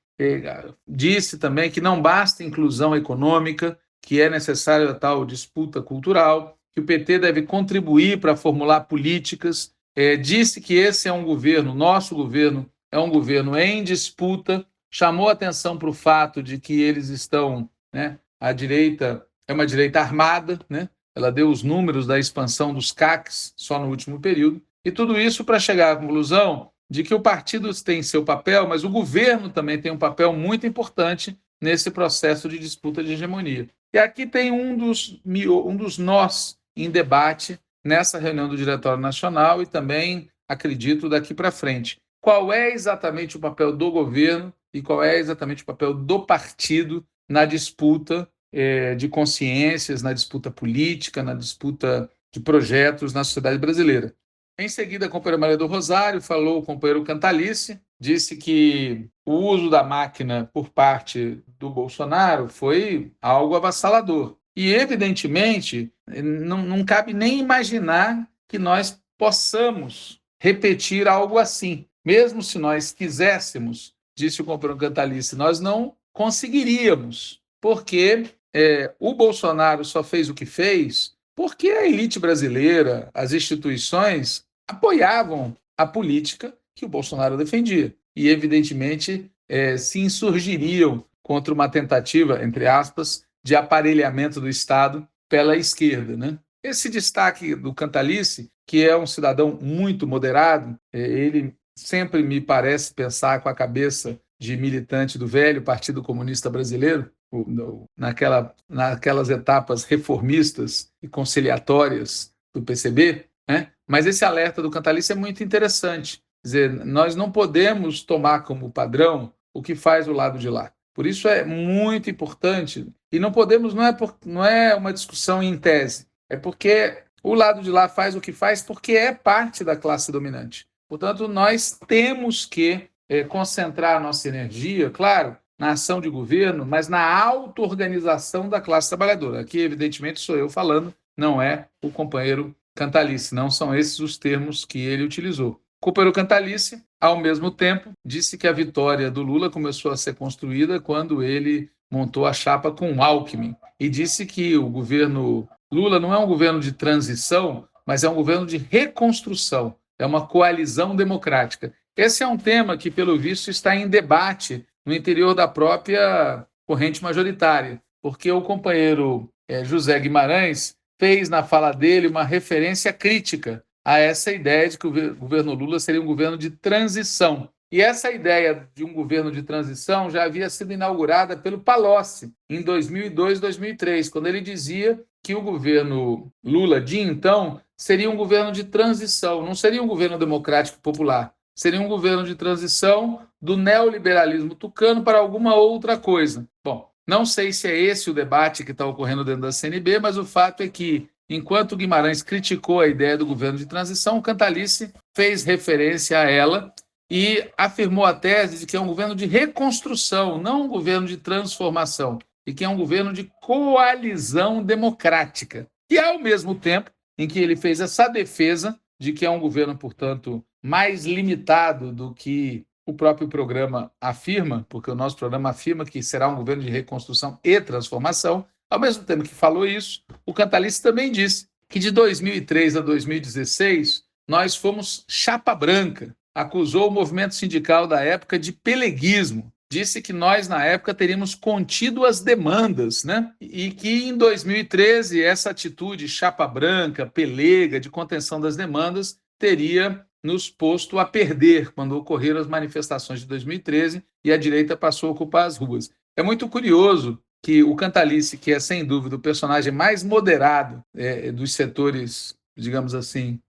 Disse também que não basta inclusão econômica, que é necessária a tal disputa cultural, que o PT deve contribuir para formular políticas. Disse que esse é um governo, nosso governo, é um governo em disputa, chamou atenção para o fato de que eles estão, né, a direita é uma direita armada, né? Ela deu os números da expansão dos CACs só no último período, e tudo isso para chegar à conclusão de que o partido tem seu papel, mas o governo também tem um papel muito importante nesse processo de disputa de hegemonia. E aqui tem um dos nós em debate nessa reunião do Diretório Nacional e também, acredito, daqui para frente. Qual é exatamente o papel do governo e qual é exatamente o papel do partido na disputa de consciências, na disputa política, na disputa de projetos na sociedade brasileira. Em seguida, a companheira Maria do Rosário falou o companheiro Cantalice, disse que o uso da máquina por parte do Bolsonaro foi algo avassalador. E, evidentemente, não cabe nem imaginar que nós possamos repetir algo assim. Mesmo se nós quiséssemos, disse o companheiro Cantalice, nós não conseguiríamos, porque o Bolsonaro só fez o que fez porque a elite brasileira, as instituições, apoiavam a política que o Bolsonaro defendia. E, evidentemente, se insurgiriam contra uma tentativa, entre aspas, de aparelhamento do Estado pela esquerda, né? Esse destaque do Cantalice, que é um cidadão muito moderado, ele sempre me parece pensar com a cabeça de militante do velho Partido Comunista Brasileiro, naquelas etapas reformistas e conciliatórias do PCB, né? Mas esse alerta do Cantalice é muito interessante. Quer dizer, nós não podemos tomar como padrão o que faz o lado de lá. Por isso é muito importante, e não podemos, não é uma discussão em tese, é porque o lado de lá faz o que faz porque é parte da classe dominante. Portanto, nós temos que concentrar a nossa energia, claro, na ação de governo, mas na auto-organização da classe trabalhadora. Aqui, evidentemente, sou eu falando, não é o companheiro Cantalice, não são esses os termos que ele utilizou. O companheiro Cantalice, ao mesmo tempo, disse que a vitória do Lula começou a ser construída quando ele montou a chapa com o Alckmin, e disse que o governo Lula não é um governo de transição, mas é um governo de reconstrução, é uma coalizão democrática. Esse é um tema que, pelo visto, está em debate no interior da própria corrente majoritária, porque o companheiro José Guimarães fez na fala dele uma referência crítica a essa ideia de que o governo Lula seria um governo de transição. E essa ideia de um governo de transição já havia sido inaugurada pelo Palocci em 2002, 2003, quando ele dizia que o governo Lula de então seria um governo de transição, não seria um governo democrático popular, seria um governo de transição do neoliberalismo tucano para alguma outra coisa. Bom, não sei se é esse o debate que está ocorrendo dentro da CNB, mas o fato é que, enquanto Guimarães criticou a ideia do governo de transição, o Cantalice fez referência a ela e afirmou a tese de que é um governo de reconstrução, não um governo de transformação, e que é um governo de coalizão democrática. E, ao mesmo tempo em que ele fez essa defesa de que é um governo, portanto, mais limitado do que o próprio programa afirma, porque o nosso programa afirma que será um governo de reconstrução e transformação, ao mesmo tempo que falou isso, o Cantalice também disse que de 2003 a 2016 nós fomos chapa branca, acusou o movimento sindical da época de peleguismo, disse que nós, na época, teríamos contido as demandas, né? E que em 2013 essa atitude chapa branca, pelega, de contenção das demandas, teria nos posto a perder quando ocorreram as manifestações de 2013 e a direita passou a ocupar as ruas. É muito curioso que o Cantalice, que é sem dúvida o personagem mais moderado dos setores, digamos assim,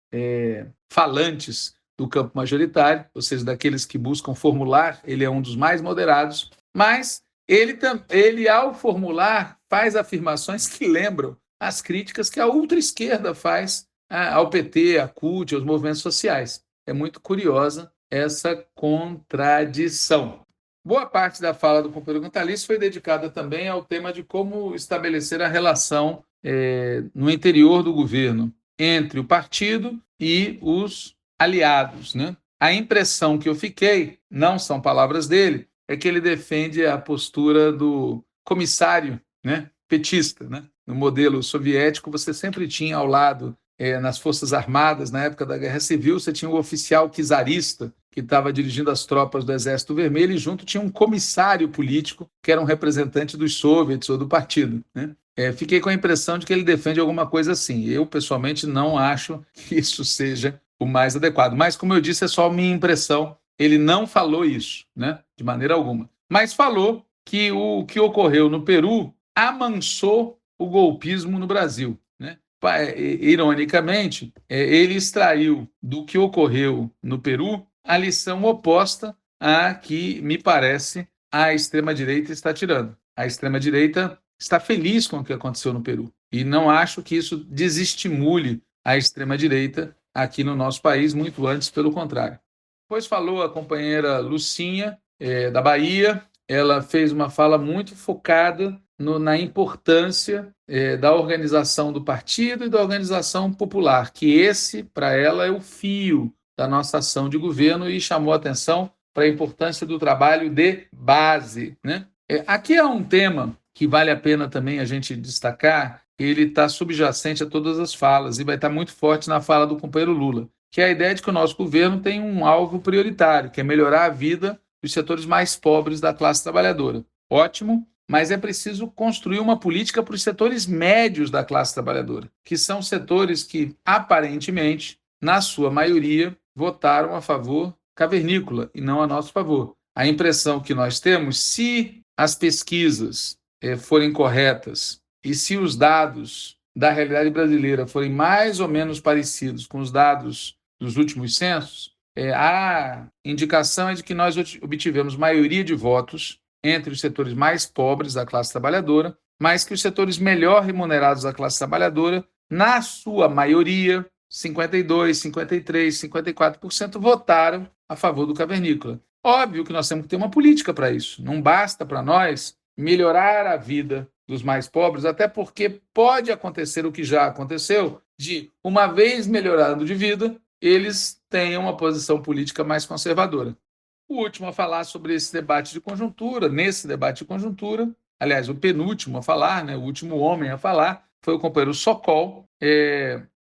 falantes do campo majoritário, ou seja, daqueles que buscam formular, ele é um dos mais moderados, mas ele ao formular, faz afirmações que lembram as críticas que a ultra-esquerda faz ao PT, à CUT, aos movimentos sociais. É muito curiosa essa contradição. Boa parte da fala do companheiro Cantalice foi dedicada também ao tema de como estabelecer a relação no interior do governo entre o partido e os aliados, né? A impressão que eu fiquei, não são palavras dele, é que ele defende a postura do comissário, né, petista, né? No modelo soviético, você sempre tinha ao lado, nas Forças Armadas, na época da Guerra Civil, você tinha o oficial czarista, que estava dirigindo as tropas do Exército Vermelho, e junto tinha um comissário político, que era um representante dos soviets ou do partido, né? Fiquei com a impressão de que ele defende alguma coisa assim. Eu, pessoalmente, não acho que isso seja o mais adequado. Mas, como eu disse, é só minha impressão. Ele não falou isso, né? De maneira alguma. Mas falou que o que ocorreu no Peru amansou o golpismo no Brasil, né? Ironicamente, ele extraiu do que ocorreu no Peru a lição oposta à que, me parece, a extrema-direita está tirando. A extrema-direita está feliz com o que aconteceu no Peru. E não acho que isso desestimule a extrema-direita aqui no nosso país, muito antes, pelo contrário. Depois falou a companheira Lucinha, da Bahia. Ela fez uma fala muito focada na importância da organização do partido e da organização popular, que esse, para ela, é o fio da nossa ação de governo, e chamou a atenção para a importância do trabalho de base, né? Aqui é um tema que vale a pena também a gente destacar. Ele está subjacente a todas as falas e vai estar muito forte na fala do companheiro Lula, que é a ideia de que o nosso governo tem um alvo prioritário, que é melhorar a vida dos setores mais pobres da classe trabalhadora. Ótimo, mas é preciso construir uma política para os setores médios da classe trabalhadora, que são setores que, aparentemente, na sua maioria, votaram a favor cavernícola e não a nosso favor. A impressão que nós temos, se as pesquisas forem corretas e se os dados da realidade brasileira forem mais ou menos parecidos com os dados dos últimos censos, a indicação é de que nós obtivemos maioria de votos entre os setores mais pobres da classe trabalhadora, mas que os setores melhor remunerados da classe trabalhadora, na sua maioria, 52%, 53%, 54%, votaram a favor do cavernícola. Óbvio que nós temos que ter uma política para isso. Não basta para nós melhorar a vida dos mais pobres, até porque pode acontecer o que já aconteceu, de, uma vez melhorando de vida, eles tenham uma posição política mais conservadora. O último a falar sobre esse debate de conjuntura, nesse debate de conjuntura, aliás, o penúltimo a falar, né, o último homem a falar, foi o companheiro Sokol,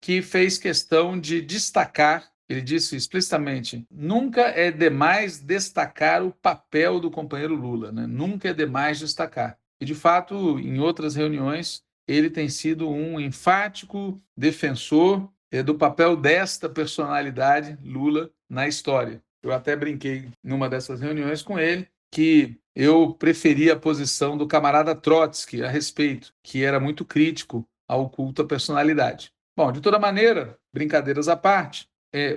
que fez questão de destacar, ele disse explicitamente, nunca é demais destacar o papel do companheiro Lula, né? Nunca é demais destacar. E, de fato, em outras reuniões, ele tem sido um enfático defensor do papel desta personalidade, Lula, na história. Eu até brinquei numa dessas reuniões com ele que eu preferia a posição do camarada Trotsky a respeito, que era muito crítico ao culto à personalidade. Bom, de toda maneira, brincadeiras à parte,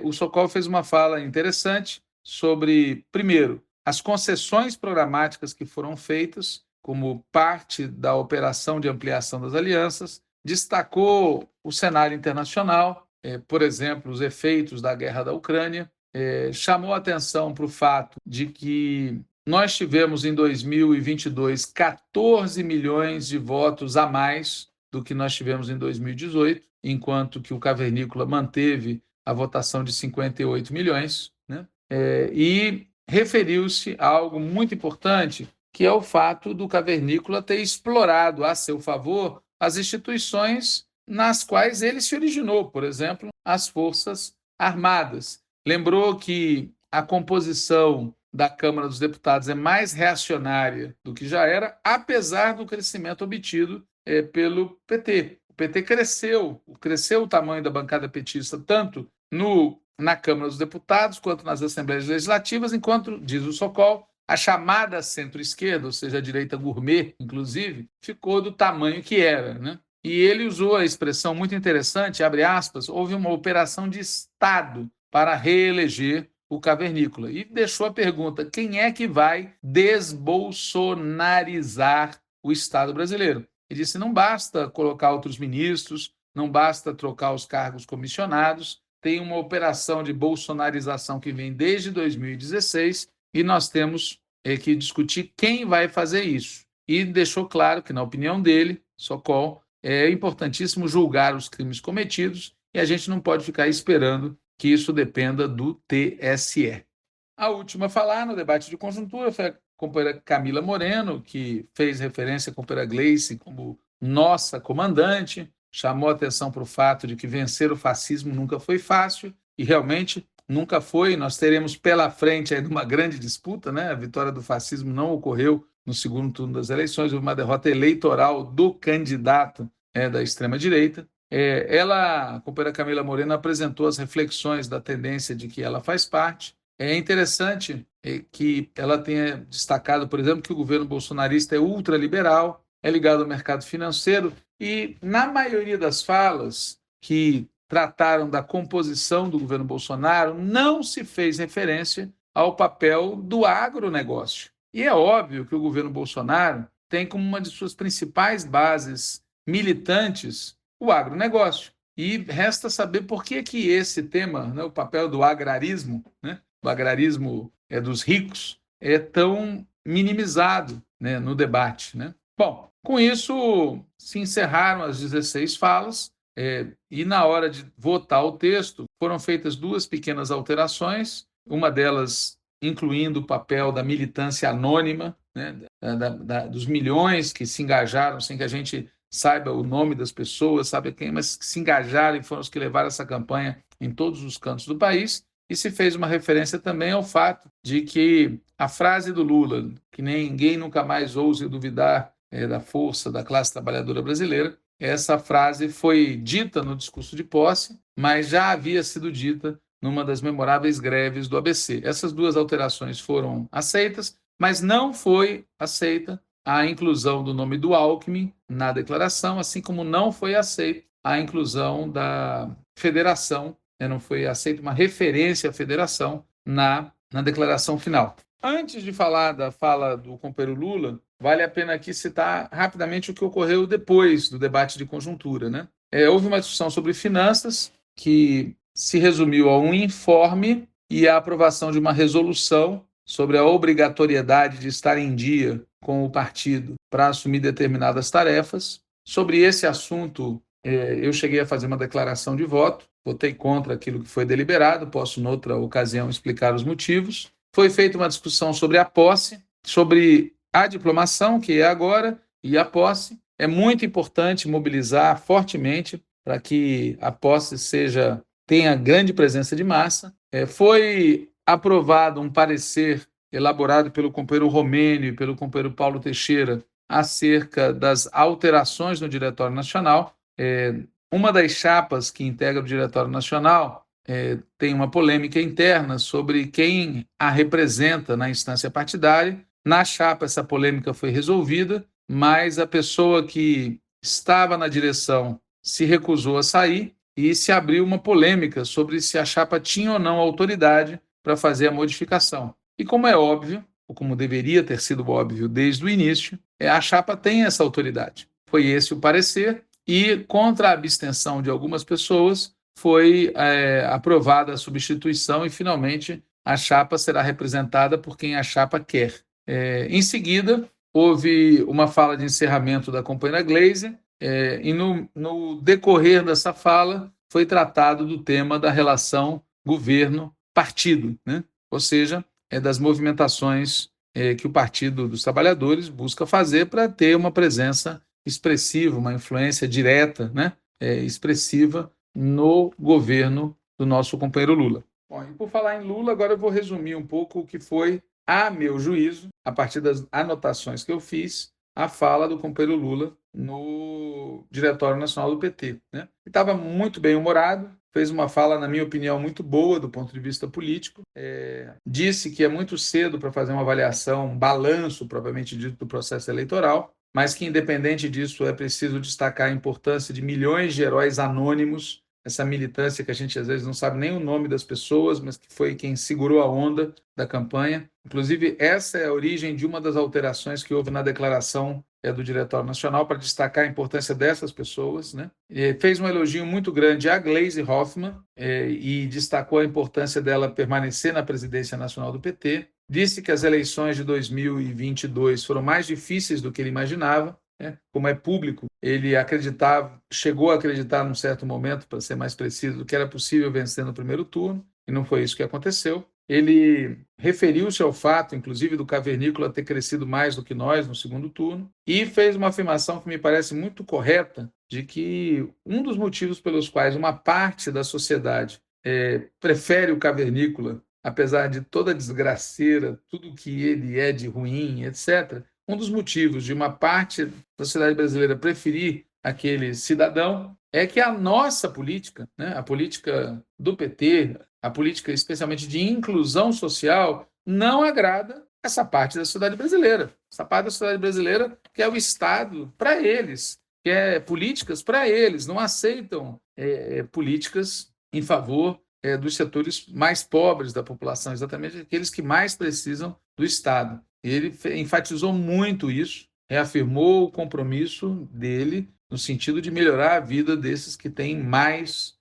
o Sokol fez uma fala interessante sobre, primeiro, as concessões programáticas que foram feitas como parte da operação de ampliação das alianças, destacou o cenário internacional, por exemplo, os efeitos da guerra da Ucrânia, chamou a atenção para o fato de que nós tivemos em 2022 14 milhões de votos a mais do que nós tivemos em 2018, enquanto que o cavernícola manteve a votação de 58 milhões, né? E referiu-se a algo muito importante, que é o fato do cavernícola ter explorado a seu favor as instituições nas quais ele se originou, por exemplo, as Forças Armadas. Lembrou que a composição da Câmara dos Deputados é mais reacionária do que já era, apesar do crescimento obtido pelo PT. O PT cresceu o tamanho da bancada petista, tanto na Câmara dos Deputados quanto nas Assembleias Legislativas, enquanto, diz o Sokol, a chamada centro-esquerda, ou seja, a direita gourmet, inclusive, ficou do tamanho que era, né? E ele usou a expressão muito interessante, abre aspas, houve uma operação de Estado para reeleger o cavernícola. E deixou a pergunta, quem é que vai desbolsonarizar o Estado brasileiro? Ele disse, não basta colocar outros ministros, não basta trocar os cargos comissionados, tem uma operação de bolsonarização que vem desde 2016 e nós temos que discutir quem vai fazer isso. E deixou claro que, na opinião dele, Sokol, é importantíssimo julgar os crimes cometidos e a gente não pode ficar esperando que isso dependa do TSE. A última a falar no debate de conjuntura foi a companheira Camila Moreno, que fez referência à companheira Gleice como nossa comandante, chamou atenção para o fato de que vencer o fascismo nunca foi fácil, e realmente nunca foi. Nós teremos pela frente ainda uma grande disputa, né? A vitória do fascismo não ocorreu no segundo turno das eleições, houve uma derrota eleitoral do candidato da extrema-direita. A companheira Camila Moreno apresentou as reflexões da tendência de que ela faz parte. É interessante que ela tenha destacado, por exemplo, que o governo bolsonarista é ultraliberal, é ligado ao mercado financeiro, e na maioria das falas que trataram da composição do governo Bolsonaro, não se fez referência ao papel do agronegócio. E é óbvio que o governo Bolsonaro tem como uma de suas principais bases militantes o agronegócio. E resta saber por que esse tema, né, o papel do agrarismo, né, o agrarismo dos ricos, é tão minimizado, né, no debate. Né? Bom, com isso se encerraram as 16 falas e na hora de votar o texto foram feitas duas pequenas alterações, uma delas incluindo o papel da militância anônima, né, dos milhões que se engajaram sem que a gente saiba o nome das pessoas, sabe quem, mas que se engajaram e foram os que levaram essa campanha em todos os cantos do país. E se fez uma referência também ao fato de que a frase do Lula, que ninguém nunca mais ouse duvidar da força da classe trabalhadora brasileira, essa frase foi dita no discurso de posse, mas já havia sido dita numa das memoráveis greves do ABC. Essas duas alterações foram aceitas, mas não foi aceita a inclusão do nome do Alckmin na declaração, assim como não foi aceita a inclusão da federação, não foi aceita uma referência à federação na declaração final. Antes de falar da fala do companheiro Lula, vale a pena aqui citar rapidamente o que ocorreu depois do debate de conjuntura. Né? Houve uma discussão sobre finanças que se resumiu a um informe e a aprovação de uma resolução sobre a obrigatoriedade de estar em dia com o partido para assumir determinadas tarefas. Sobre esse assunto, eu cheguei a fazer uma declaração de voto, votei contra aquilo que foi deliberado, posso, noutra ocasião, explicar os motivos. Foi feita uma discussão sobre a posse, sobre a diplomação, que é agora, e a posse. É muito importante mobilizar fortemente para que a posse tenha grande presença de massa. Foi aprovado um parecer elaborado pelo companheiro Romênio e pelo companheiro Paulo Teixeira acerca das alterações no Diretório Nacional. Uma das chapas que integra o Diretório Nacional tem uma polêmica interna sobre quem a representa na instância partidária. Na chapa, essa polêmica foi resolvida, mas a pessoa que estava na direção se recusou a sair e se abriu uma polêmica sobre se a chapa tinha ou não autoridade para fazer a modificação. E como é óbvio, ou como deveria ter sido óbvio desde o início, a chapa tem essa autoridade. Foi esse o parecer e, contra a abstenção de algumas pessoas, foi aprovada a substituição e, finalmente, a chapa será representada por quem a chapa quer. Em seguida, houve uma fala de encerramento da companheira Gleisi, e no decorrer dessa fala foi tratado do tema da relação governo-partido, né? Ou seja, das movimentações que o Partido dos Trabalhadores busca fazer para ter uma presença expressiva, uma influência direta, né? Expressiva no governo do nosso companheiro Lula. Bom, e por falar em Lula, agora eu vou resumir um pouco o que foi, a meu juízo, a partir das anotações que eu fiz, a fala do companheiro Lula no Diretório Nacional do PT. Né? Ele estava muito bem humorado, fez uma fala, na minha opinião, muito boa do ponto de vista político, disse que é muito cedo para fazer uma avaliação, um balanço, propriamente dito, do processo eleitoral, mas que, independente disso, é preciso destacar a importância de milhões de heróis anônimos, essa militância que a gente às vezes não sabe nem o nome das pessoas, mas que foi quem segurou a onda da campanha. Inclusive, essa é a origem de uma das alterações que houve na declaração do Diretório Nacional para destacar a importância dessas pessoas. Né? Fez um elogio muito grande à Gleisi Hoffmann e destacou a importância dela permanecer na presidência nacional do PT. Disse que as eleições de 2022 foram mais difíceis do que ele imaginava. Como é público, ele chegou a acreditar num certo momento, para ser mais preciso, que era possível vencer no primeiro turno, e não foi isso que aconteceu. Ele referiu-se ao fato, inclusive, do cavernícola ter crescido mais do que nós no segundo turno, e fez uma afirmação que me parece muito correta, de que um dos motivos pelos quais uma parte da sociedade prefere o cavernícola, apesar de toda a desgraceira, tudo que ele é de ruim, etc., um dos motivos de uma parte da sociedade brasileira preferir aquele cidadão é que a nossa política, né, a política do PT, a política especialmente de inclusão social, não agrada essa parte da sociedade brasileira. Essa parte da sociedade brasileira quer o Estado para eles, quer políticas para eles, não aceitam políticas em favor dos setores mais pobres da população, exatamente aqueles que mais precisam do Estado. ele enfatizou muito isso, reafirmou o compromisso dele no sentido de melhorar a vida desses que têm mais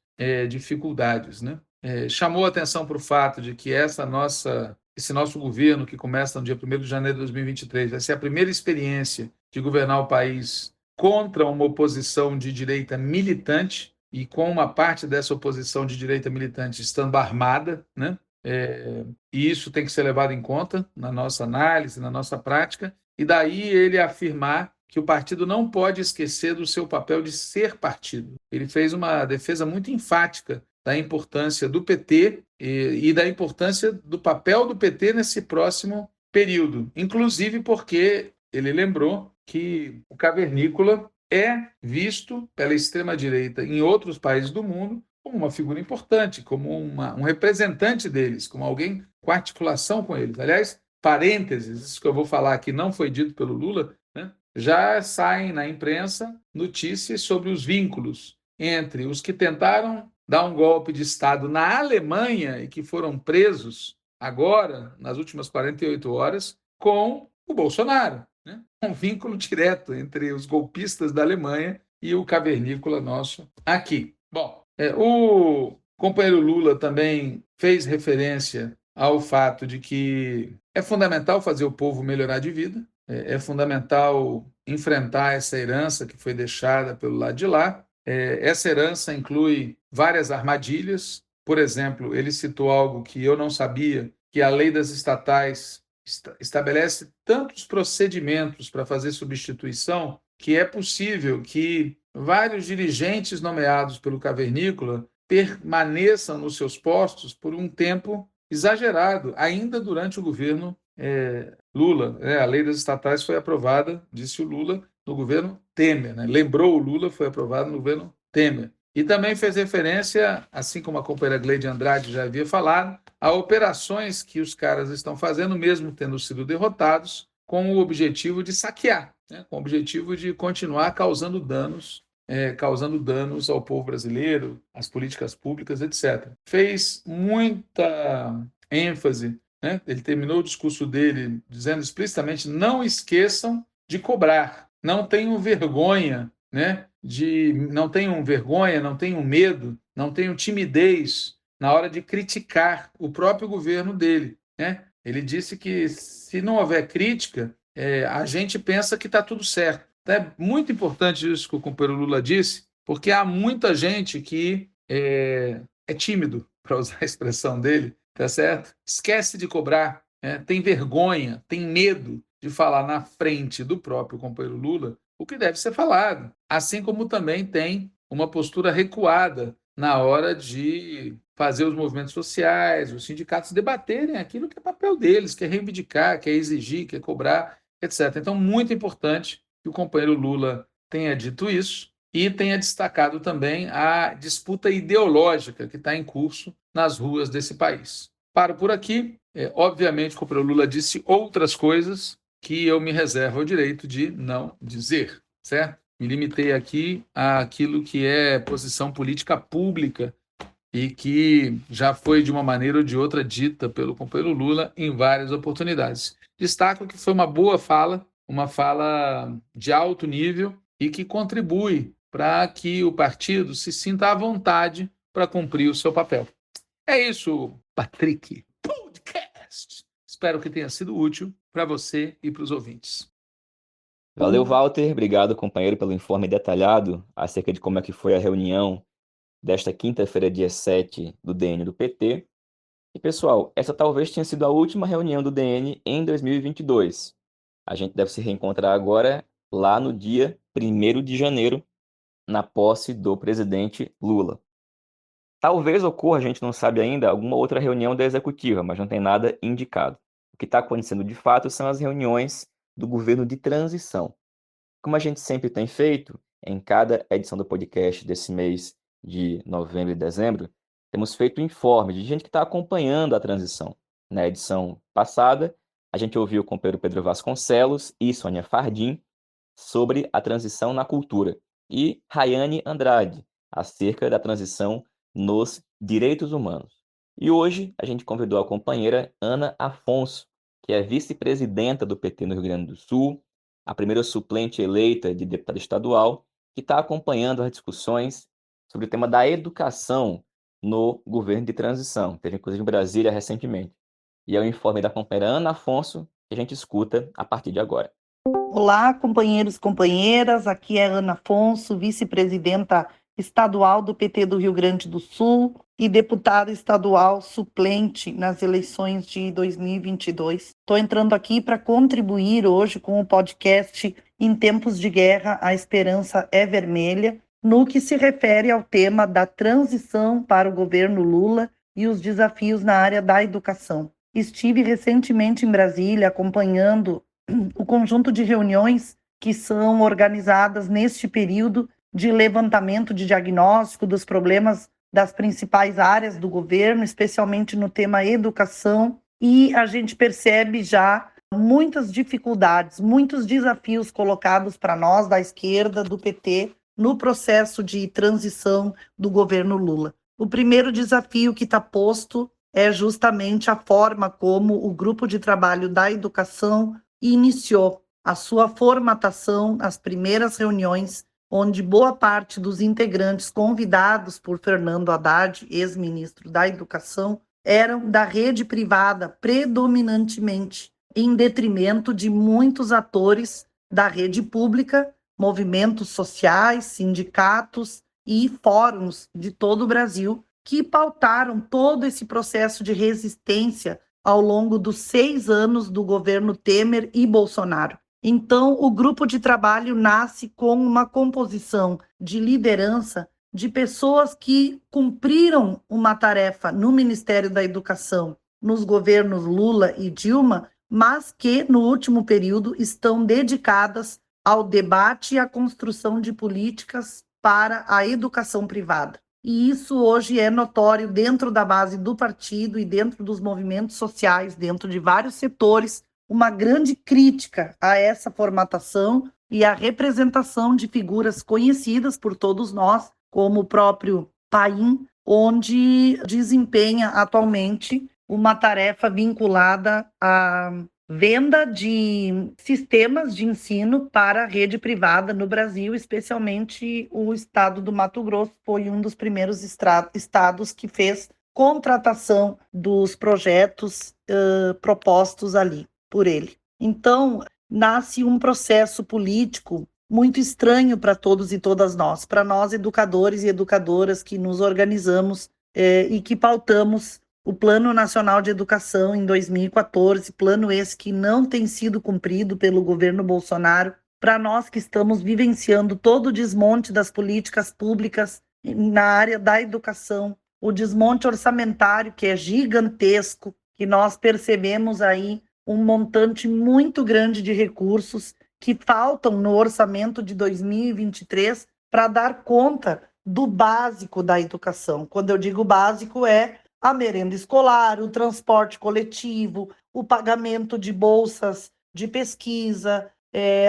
dificuldades, né? Chamou atenção para o fato de que esse nosso governo, que começa no dia 1º de janeiro de 2023, vai ser a primeira experiência de governar o país contra uma oposição de direita militante e com uma parte dessa oposição de direita militante estando armada, né? E isso tem que ser levado em conta na nossa análise, na nossa prática, e daí ele afirmar que o partido não pode esquecer do seu papel de ser partido. Ele fez uma defesa muito enfática da importância do PT e da importância do papel do PT nesse próximo período, inclusive porque ele lembrou que o cavernícola é visto pela extrema-direita em outros países do mundo como uma figura importante, como um representante deles, como alguém com articulação com eles. Aliás, parênteses, isso que eu vou falar aqui não foi dito pelo Lula, né? Já saem na imprensa notícias sobre os vínculos entre os que tentaram dar um golpe de Estado na Alemanha e que foram presos agora, nas últimas 48 horas, com o Bolsonaro. Né? Um vínculo direto entre os golpistas da Alemanha e o cavernícola nosso aqui. Bom, o companheiro Lula também fez referência ao fato de que é fundamental fazer o povo melhorar de vida, é fundamental enfrentar essa herança que foi deixada pelo lado de lá. Essa herança inclui várias armadilhas. Por exemplo, ele citou algo que eu não sabia, que a lei das estatais estabelece tantos procedimentos para fazer substituição que é possível que vários dirigentes nomeados pelo cavernícola permaneçam nos seus postos por um tempo exagerado, ainda durante o governo Lula. A lei das estatais foi aprovada, disse o Lula, no governo Temer. Né? Lembrou o Lula, foi aprovado no governo Temer. E também fez referência, assim como a companheira Gleide Andrade já havia falado, a operações que os caras estão fazendo, mesmo tendo sido derrotados, com o objetivo de saquear, né? Com o objetivo de continuar causando danos ao povo brasileiro, às políticas públicas, etc. Fez muita ênfase, né? Ele terminou o discurso dele dizendo explicitamente: não esqueçam de cobrar, não tenham vergonha, né? Não tenham vergonha, não tenham medo, não tenham timidez na hora de criticar o próprio governo dele, né? Ele disse que se não houver crítica, a gente pensa que está tudo certo. É muito importante isso que o companheiro Lula disse, porque há muita gente que é tímido, para usar a expressão dele, tá certo? Esquece de cobrar, tem vergonha, tem medo de falar na frente do próprio companheiro Lula o que deve ser falado, assim como também tem uma postura recuada na hora de fazer os movimentos sociais, os sindicatos debaterem aquilo que é papel deles, que é reivindicar, que é exigir, que é cobrar, etc. Então, muito importante que o companheiro Lula tenha dito isso e tenha destacado também a disputa ideológica que está em curso nas ruas desse país. Paro por aqui. Obviamente, o companheiro Lula disse outras coisas que eu me reservo o direito de não dizer, certo? Me limitei aqui àquilo que é posição política pública e que já foi, de uma maneira ou de outra, dita pelo companheiro Lula em várias oportunidades. Destaco que foi uma boa fala, uma fala de alto nível e que contribui para que o partido se sinta à vontade para cumprir o seu papel. É isso, Patrick Podcast. Espero que tenha sido útil para você e para os ouvintes. Valeu, Walter. Obrigado, companheiro, pelo informe detalhado acerca de como é que foi a reunião desta quinta-feira, dia 7, do DN do PT. E, pessoal, essa talvez tenha sido a última reunião do DN em 2022. A gente deve se reencontrar agora lá no dia 1º de janeiro, na posse do presidente Lula. Talvez ocorra, a gente não sabe ainda, alguma outra reunião da executiva, mas não tem nada indicado. O que está acontecendo de fato são as reuniões do governo de transição. Como a gente sempre tem feito, em cada edição do podcast desse mês de novembro e dezembro, temos feito informe de gente que está acompanhando a transição. Na edição passada, a gente ouviu o companheiro Pedro Vasconcelos e Sônia Fardim sobre a transição na cultura e Rayane Andrade acerca da transição nos direitos humanos. E hoje a gente convidou a companheira Ana Afonso, que é vice-presidenta do PT no Rio Grande do Sul, a primeira suplente eleita de deputada estadual, que está acompanhando as discussões sobre o tema da educação no governo de transição, teve inclusive em Brasília recentemente. E é o informe da companheira Ana Afonso que a gente escuta a partir de agora. Olá, companheiros e companheiras, aqui é Ana Afonso, vice-presidenta estadual do PT do Rio Grande do Sul e deputada estadual suplente nas eleições de 2022. Estou entrando aqui para contribuir hoje com o podcast Em Tempos de Guerra, a Esperança é Vermelha, no que se refere ao tema da transição para o governo Lula e os desafios na área da educação. Estive recentemente em Brasília acompanhando o conjunto de reuniões que são organizadas neste período de levantamento de diagnóstico dos problemas das principais áreas do governo, especialmente no tema educação, e a gente percebe já muitas dificuldades, muitos desafios colocados para nós da esquerda, do PT, no processo de transição do governo Lula. O primeiro desafio que está posto é justamente a forma como o grupo de trabalho da educação iniciou a sua formatação, as primeiras reuniões, onde boa parte dos integrantes convidados por Fernando Haddad, ex-ministro da Educação, eram da rede privada predominantemente, em detrimento de muitos atores da rede pública, movimentos sociais, sindicatos e fóruns de todo o Brasil, que pautaram todo esse processo de resistência ao longo dos 6 anos do governo Temer e Bolsonaro. Então, o grupo de trabalho nasce com uma composição de liderança de pessoas que cumpriram uma tarefa no Ministério da Educação, nos governos Lula e Dilma, mas que, no último período, estão dedicadas ao debate e à construção de políticas para a educação privada. E isso hoje é notório dentro da base do partido e dentro dos movimentos sociais, dentro de vários setores, uma grande crítica a essa formatação e a representação de figuras conhecidas por todos nós, como o próprio Paim, onde desempenha atualmente uma tarefa vinculada à venda de sistemas de ensino para a rede privada no Brasil, especialmente o estado do Mato Grosso, foi um dos primeiros estados que fez contratação dos projetos propostos ali por ele. Então, nasce um processo político muito estranho para todos e todas nós, para nós educadores e educadoras que nos organizamos e que pautamos o Plano Nacional de Educação em 2014, plano esse que não tem sido cumprido pelo governo Bolsonaro, para nós que estamos vivenciando todo o desmonte das políticas públicas na área da educação, o desmonte orçamentário que é gigantesco, que nós percebemos aí um montante muito grande de recursos que faltam no orçamento de 2023 para dar conta do básico da educação. Quando eu digo básico, é a merenda escolar, o transporte coletivo, o pagamento de bolsas de pesquisa,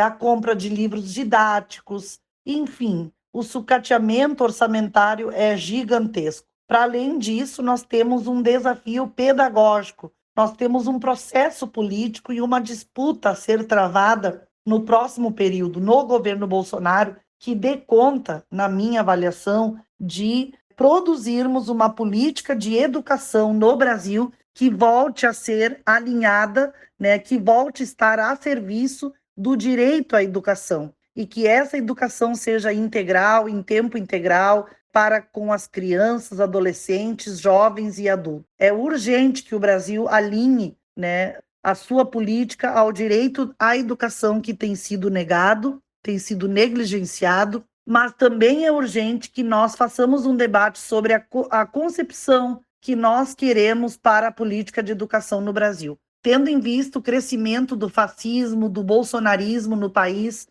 a compra de livros didáticos, enfim, o sucateamento orçamentário é gigantesco. Para além disso, nós temos um desafio pedagógico, nós temos um processo político e uma disputa a ser travada no próximo período, no governo Bolsonaro, que dê conta, na minha avaliação, de produzirmos uma política de educação no Brasil que volte a ser alinhada, né, que volte a estar a serviço do direito à educação e que essa educação seja integral, em tempo integral, para com as crianças, adolescentes, jovens e adultos. É urgente que o Brasil alinhe, né, a sua política ao direito à educação que tem sido negado, tem sido negligenciado, mas também é urgente que nós façamos um debate sobre a concepção que nós queremos para a política de educação no Brasil, tendo em vista o crescimento do fascismo, do bolsonarismo no país,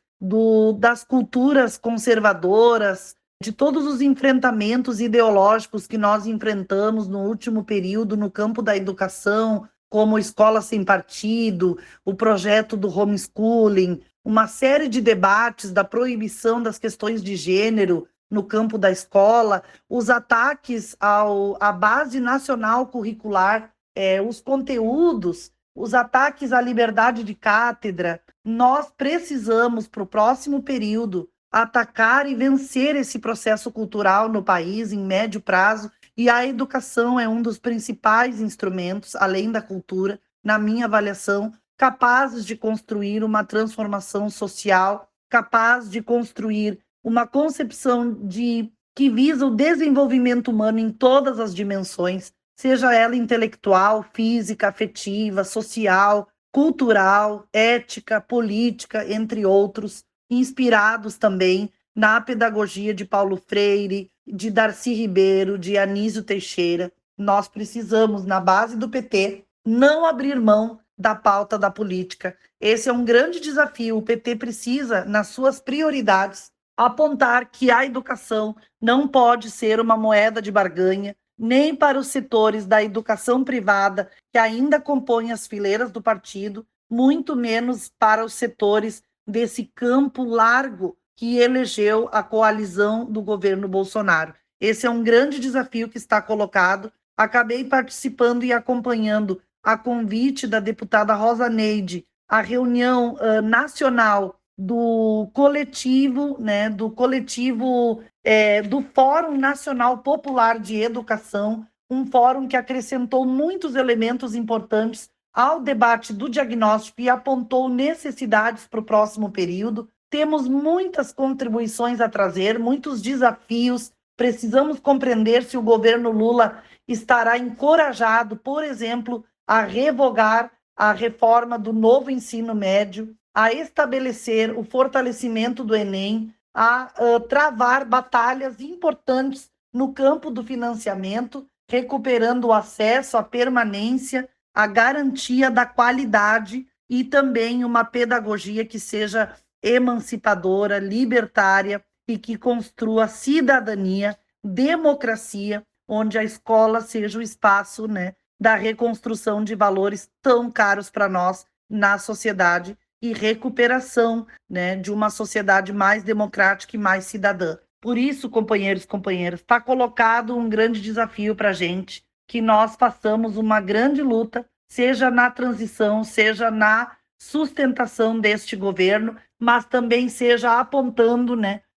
das culturas conservadoras, de todos os enfrentamentos ideológicos que nós enfrentamos no último período no campo da educação, como Escola Sem Partido, o projeto do homeschooling, uma série de debates da proibição das questões de gênero no campo da escola, os ataques à base nacional curricular, os conteúdos os ataques à liberdade de cátedra, nós precisamos, para o próximo período, atacar e vencer esse processo cultural no país em médio prazo, e a educação é um dos principais instrumentos, além da cultura, na minha avaliação, capazes de construir uma transformação social, capaz de construir uma concepção que visa o desenvolvimento humano em todas as dimensões, seja ela intelectual, física, afetiva, social, cultural, ética, política, entre outros, inspirados também na pedagogia de Paulo Freire, de Darcy Ribeiro, de Anísio Teixeira. Nós precisamos, na base do PT, não abrir mão da pauta da política. Esse é um grande desafio. O PT precisa, nas suas prioridades, apontar que a educação não pode ser uma moeda de barganha, nem para os setores da educação privada que ainda compõem as fileiras do partido, muito menos para os setores desse campo largo que elegeu a coalizão do governo Bolsonaro. Esse é um grande desafio que está colocado. Acabei participando e acompanhando, a convite da deputada Rosa Neide, a reunião nacional do coletivo, do Fórum Nacional Popular de Educação, um fórum que acrescentou muitos elementos importantes ao debate do diagnóstico e apontou necessidades para o próximo período. Temos muitas contribuições a trazer, muitos desafios. Precisamos compreender se o governo Lula estará encorajado, por exemplo, a revogar a reforma do novo ensino médio, a estabelecer o fortalecimento do Enem, a travar batalhas importantes no campo do financiamento, recuperando o acesso, a permanência, a garantia da qualidade e também uma pedagogia que seja emancipadora, libertária e que construa cidadania, democracia, onde a escola seja o espaço, da reconstrução de valores tão caros para nós na sociedade e recuperação, de uma sociedade mais democrática e mais cidadã. Por isso, companheiros e companheiras, está colocado um grande desafio para a gente, que nós façamos uma grande luta, seja na transição, seja na sustentação deste governo, mas também seja apontando,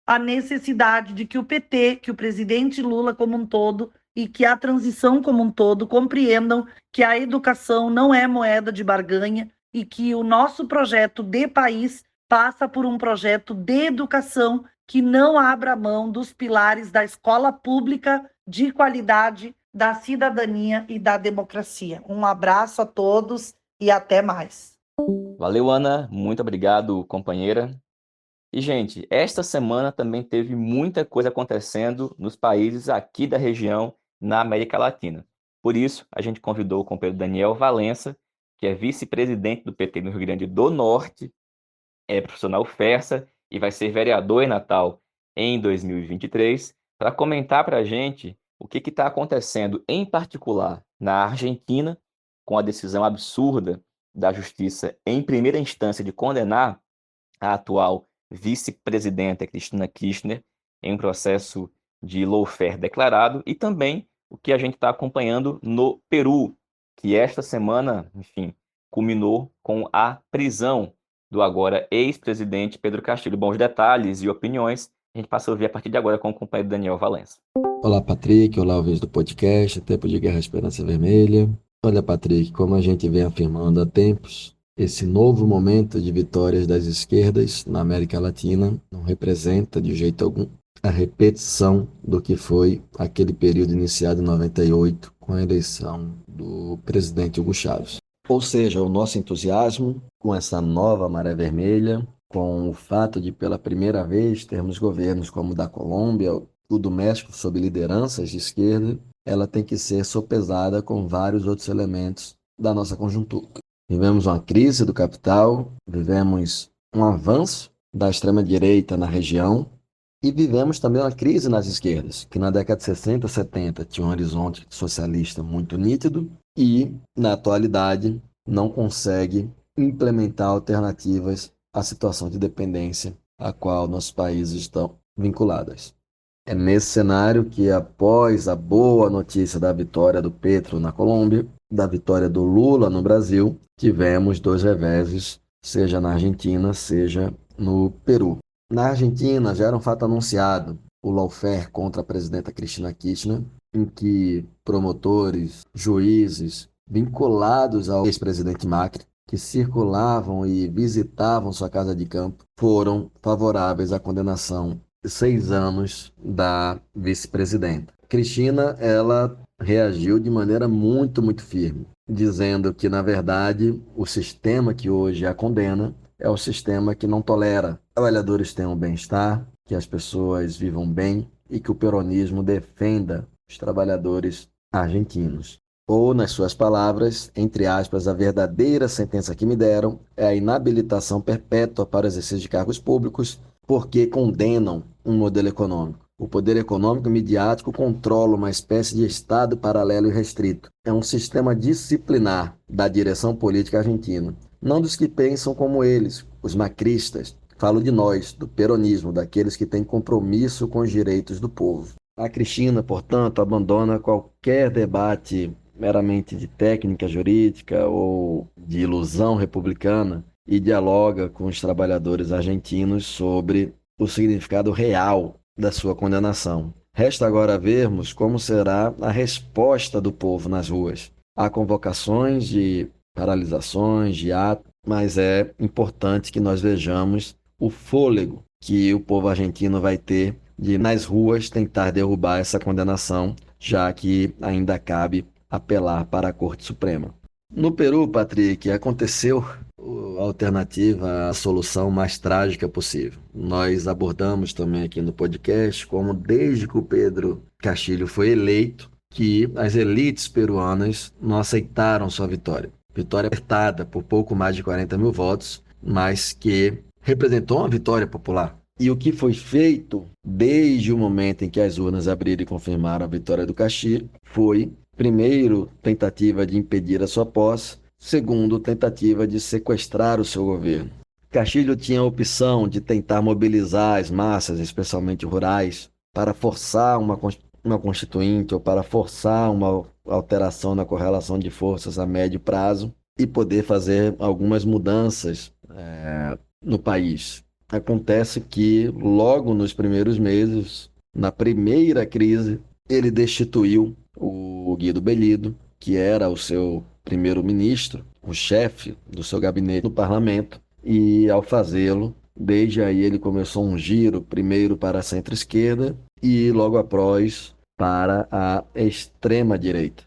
a necessidade de que o PT, que o presidente Lula como um todo e que a transição como um todo compreendam que a educação não é moeda de barganha e que o nosso projeto de país passa por um projeto de educação que não abra mão dos pilares da escola pública de qualidade, da cidadania e da democracia. Um abraço a todos e até mais. Valeu, Ana. Muito obrigado, companheira. E, gente, esta semana também teve muita coisa acontecendo nos países aqui da região, na América Latina. Por isso, a gente convidou o companheiro Daniel Valença, que é vice-presidente do PT no Rio Grande do Norte, é profissional FERSA e vai ser vereador em Natal em 2023, para comentar para a gente o que está acontecendo, em particular, na Argentina, com a decisão absurda da Justiça em primeira instância de condenar a atual vice-presidenta Cristina Kirchner em um processo de lawfare declarado, e também o que a gente está acompanhando no Peru, que esta semana, enfim, culminou com a prisão do agora ex-presidente Pedro Castillo. Bons detalhes e opiniões a gente passa a ouvir a partir de agora com o companheiro Daniel Valença. Olá, Patrick. Olá, ouvintes do podcast Tempo de Guerra Esperança Vermelha. Olha, Patrick, como a gente vem afirmando há tempos, esse novo momento de vitórias das esquerdas na América Latina não representa, de jeito algum, a repetição do que foi aquele período iniciado em 98 com a eleição do presidente Hugo Chávez. Ou seja, o nosso entusiasmo com essa nova maré vermelha, com o fato de pela primeira vez termos governos como o da Colômbia, o do México sob lideranças de esquerda, ela tem que ser sopesada com vários outros elementos da nossa conjuntura. Vivemos uma crise do capital, vivemos um avanço da extrema-direita na região e vivemos também uma crise nas esquerdas, que na década de 60, 70 tinha um horizonte socialista muito nítido e, na atualidade, não consegue implementar alternativas à situação de dependência a qual nossos países estão vinculados. É nesse cenário que, após a boa notícia da vitória do Petro na Colômbia, da vitória do Lula no Brasil, tivemos 2 reveses, seja na Argentina, seja no Peru. Na Argentina já era um fato anunciado o lawfare contra a presidenta Cristina Kirchner, em que promotores, juízes vinculados ao ex-presidente Macri, que circulavam e visitavam sua casa de campo, foram favoráveis à condenação de 6 anos da vice-presidenta. Cristina, ela reagiu de maneira muito firme, dizendo que, na verdade, o sistema que hoje a condena é o sistema que não tolera que os trabalhadores tenham bem-estar, que as pessoas vivam bem e que o peronismo defenda os trabalhadores argentinos. Ou, nas suas palavras, entre aspas, a verdadeira sentença que me deram é a inabilitação perpétua para o exercício de cargos públicos porque condenam um modelo econômico. O poder econômico e midiático controla uma espécie de Estado paralelo e restrito. É um sistema disciplinar da direção política argentina, não dos que pensam como eles, os macristas. Falo de nós, do peronismo, daqueles que têm compromisso com os direitos do povo. A Cristina, portanto, abandona qualquer debate meramente de técnica jurídica ou de ilusão republicana e dialoga com os trabalhadores argentinos sobre o significado real da sua condenação. Resta agora vermos como será a resposta do povo nas ruas. Há convocações de paralisações, de atos, mas é importante que nós vejamos o fôlego que o povo argentino vai ter de, nas ruas, tentar derrubar essa condenação, já que ainda cabe apelar para a Corte Suprema. No Peru, Patrick, aconteceu a alternativa, a solução mais trágica possível. Nós abordamos também aqui no podcast como, desde que o Pedro Castillo foi eleito, que as elites peruanas não aceitaram sua vitória. Vitória apertada por pouco mais de 40 mil votos, mas que representou uma vitória popular. E o que foi feito desde o momento em que as urnas abriram e confirmaram a vitória do Castillo foi, primeiro, tentativa de impedir a sua posse, segundo, tentativa de sequestrar o seu governo. Castillo tinha a opção de tentar mobilizar as massas, especialmente rurais, para forçar uma constituinte ou para forçar uma alteração na correlação de forças a médio prazo e poder fazer algumas mudanças no país. Acontece que logo nos primeiros meses, na primeira crise, ele destituiu o Guido Bellido, que era o seu primeiro-ministro, o chefe do seu gabinete no parlamento, e ao fazê-lo, desde aí ele começou um giro, primeiro para a centro-esquerda e logo após para a extrema-direita.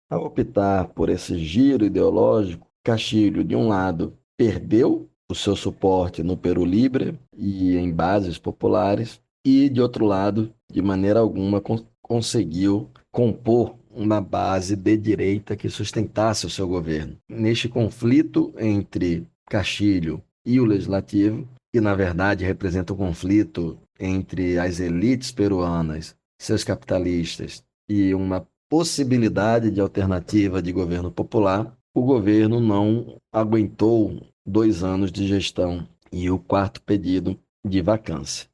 Ao optar por esse giro ideológico, Castillo, de um lado, perdeu o seu suporte no Peru Libre e em bases populares, e, de outro lado, de maneira alguma, conseguiu compor uma base de direita que sustentasse o seu governo. Neste conflito entre Castillo e o Legislativo, que na verdade representa um conflito entre as elites peruanas, seus capitalistas, e uma possibilidade de alternativa de governo popular, o governo não aguentou 2 anos de gestão e o 4º pedido de vacância.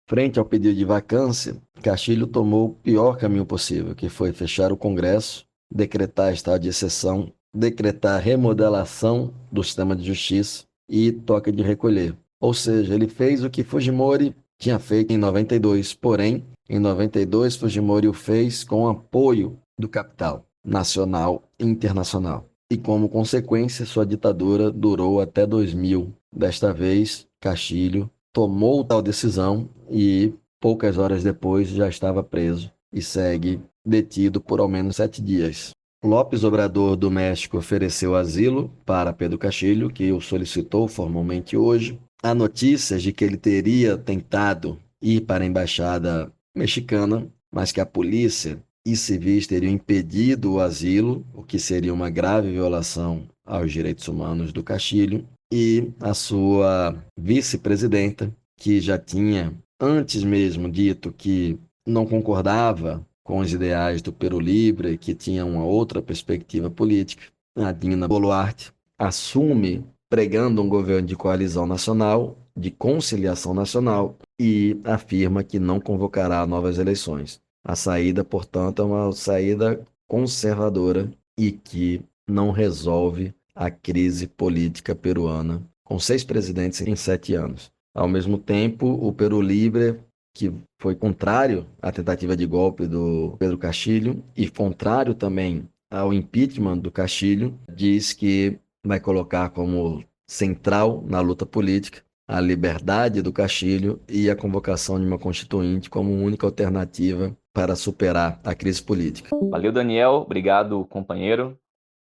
Frente ao pedido de vacância, Castillo tomou o pior caminho possível, que foi fechar o Congresso, decretar estado de exceção, decretar remodelação do sistema de justiça e toque de recolher. Ou seja, ele fez o que Fujimori tinha feito em 92, porém, em 92, Fujimori o fez com o apoio do capital nacional e internacional. E, como consequência, sua ditadura durou até 2000. Desta vez, Castillo tomou tal decisão e, poucas horas depois, já estava preso e segue detido por ao menos 7 dias. López Obrador do México ofereceu asilo para Pedro Castillo, que o solicitou formalmente hoje. Há notícias de que ele teria tentado ir para a embaixada mexicana, mas que a polícia e civis teriam impedido o asilo, o que seria uma grave violação aos direitos humanos do Castillo, e a sua vice-presidenta, que já tinha antes mesmo dito que não concordava com os ideais do Peru Libre, que tinha uma outra perspectiva política, a Dina Boluarte, assume pregando um governo de coalizão nacional, de conciliação nacional, e afirma que não convocará novas eleições. A saída, portanto, é uma saída conservadora e que não resolve a crise política peruana, com 6 presidentes em 7 anos. Ao mesmo tempo, o Peru Libre, que foi contrário à tentativa de golpe do Pedro Castilho e contrário também ao impeachment do Castilho, diz que vai colocar como central na luta política a liberdade do Castilho e a convocação de uma constituinte como única alternativa para superar a crise política. Valeu, Daniel. Obrigado, companheiro.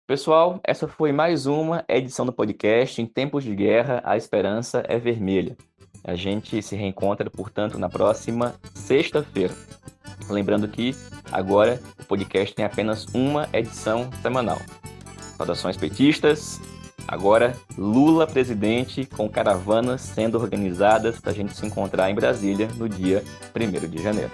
Pessoal, essa foi mais uma edição do podcast Em Tempos de Guerra, a Esperança é Vermelha. A gente se reencontra, portanto, na próxima sexta-feira. Lembrando que agora o podcast tem apenas uma edição semanal. Saudações petistas. Agora, Lula presidente, com caravanas sendo organizadas para a gente se encontrar em Brasília no dia 1º de janeiro.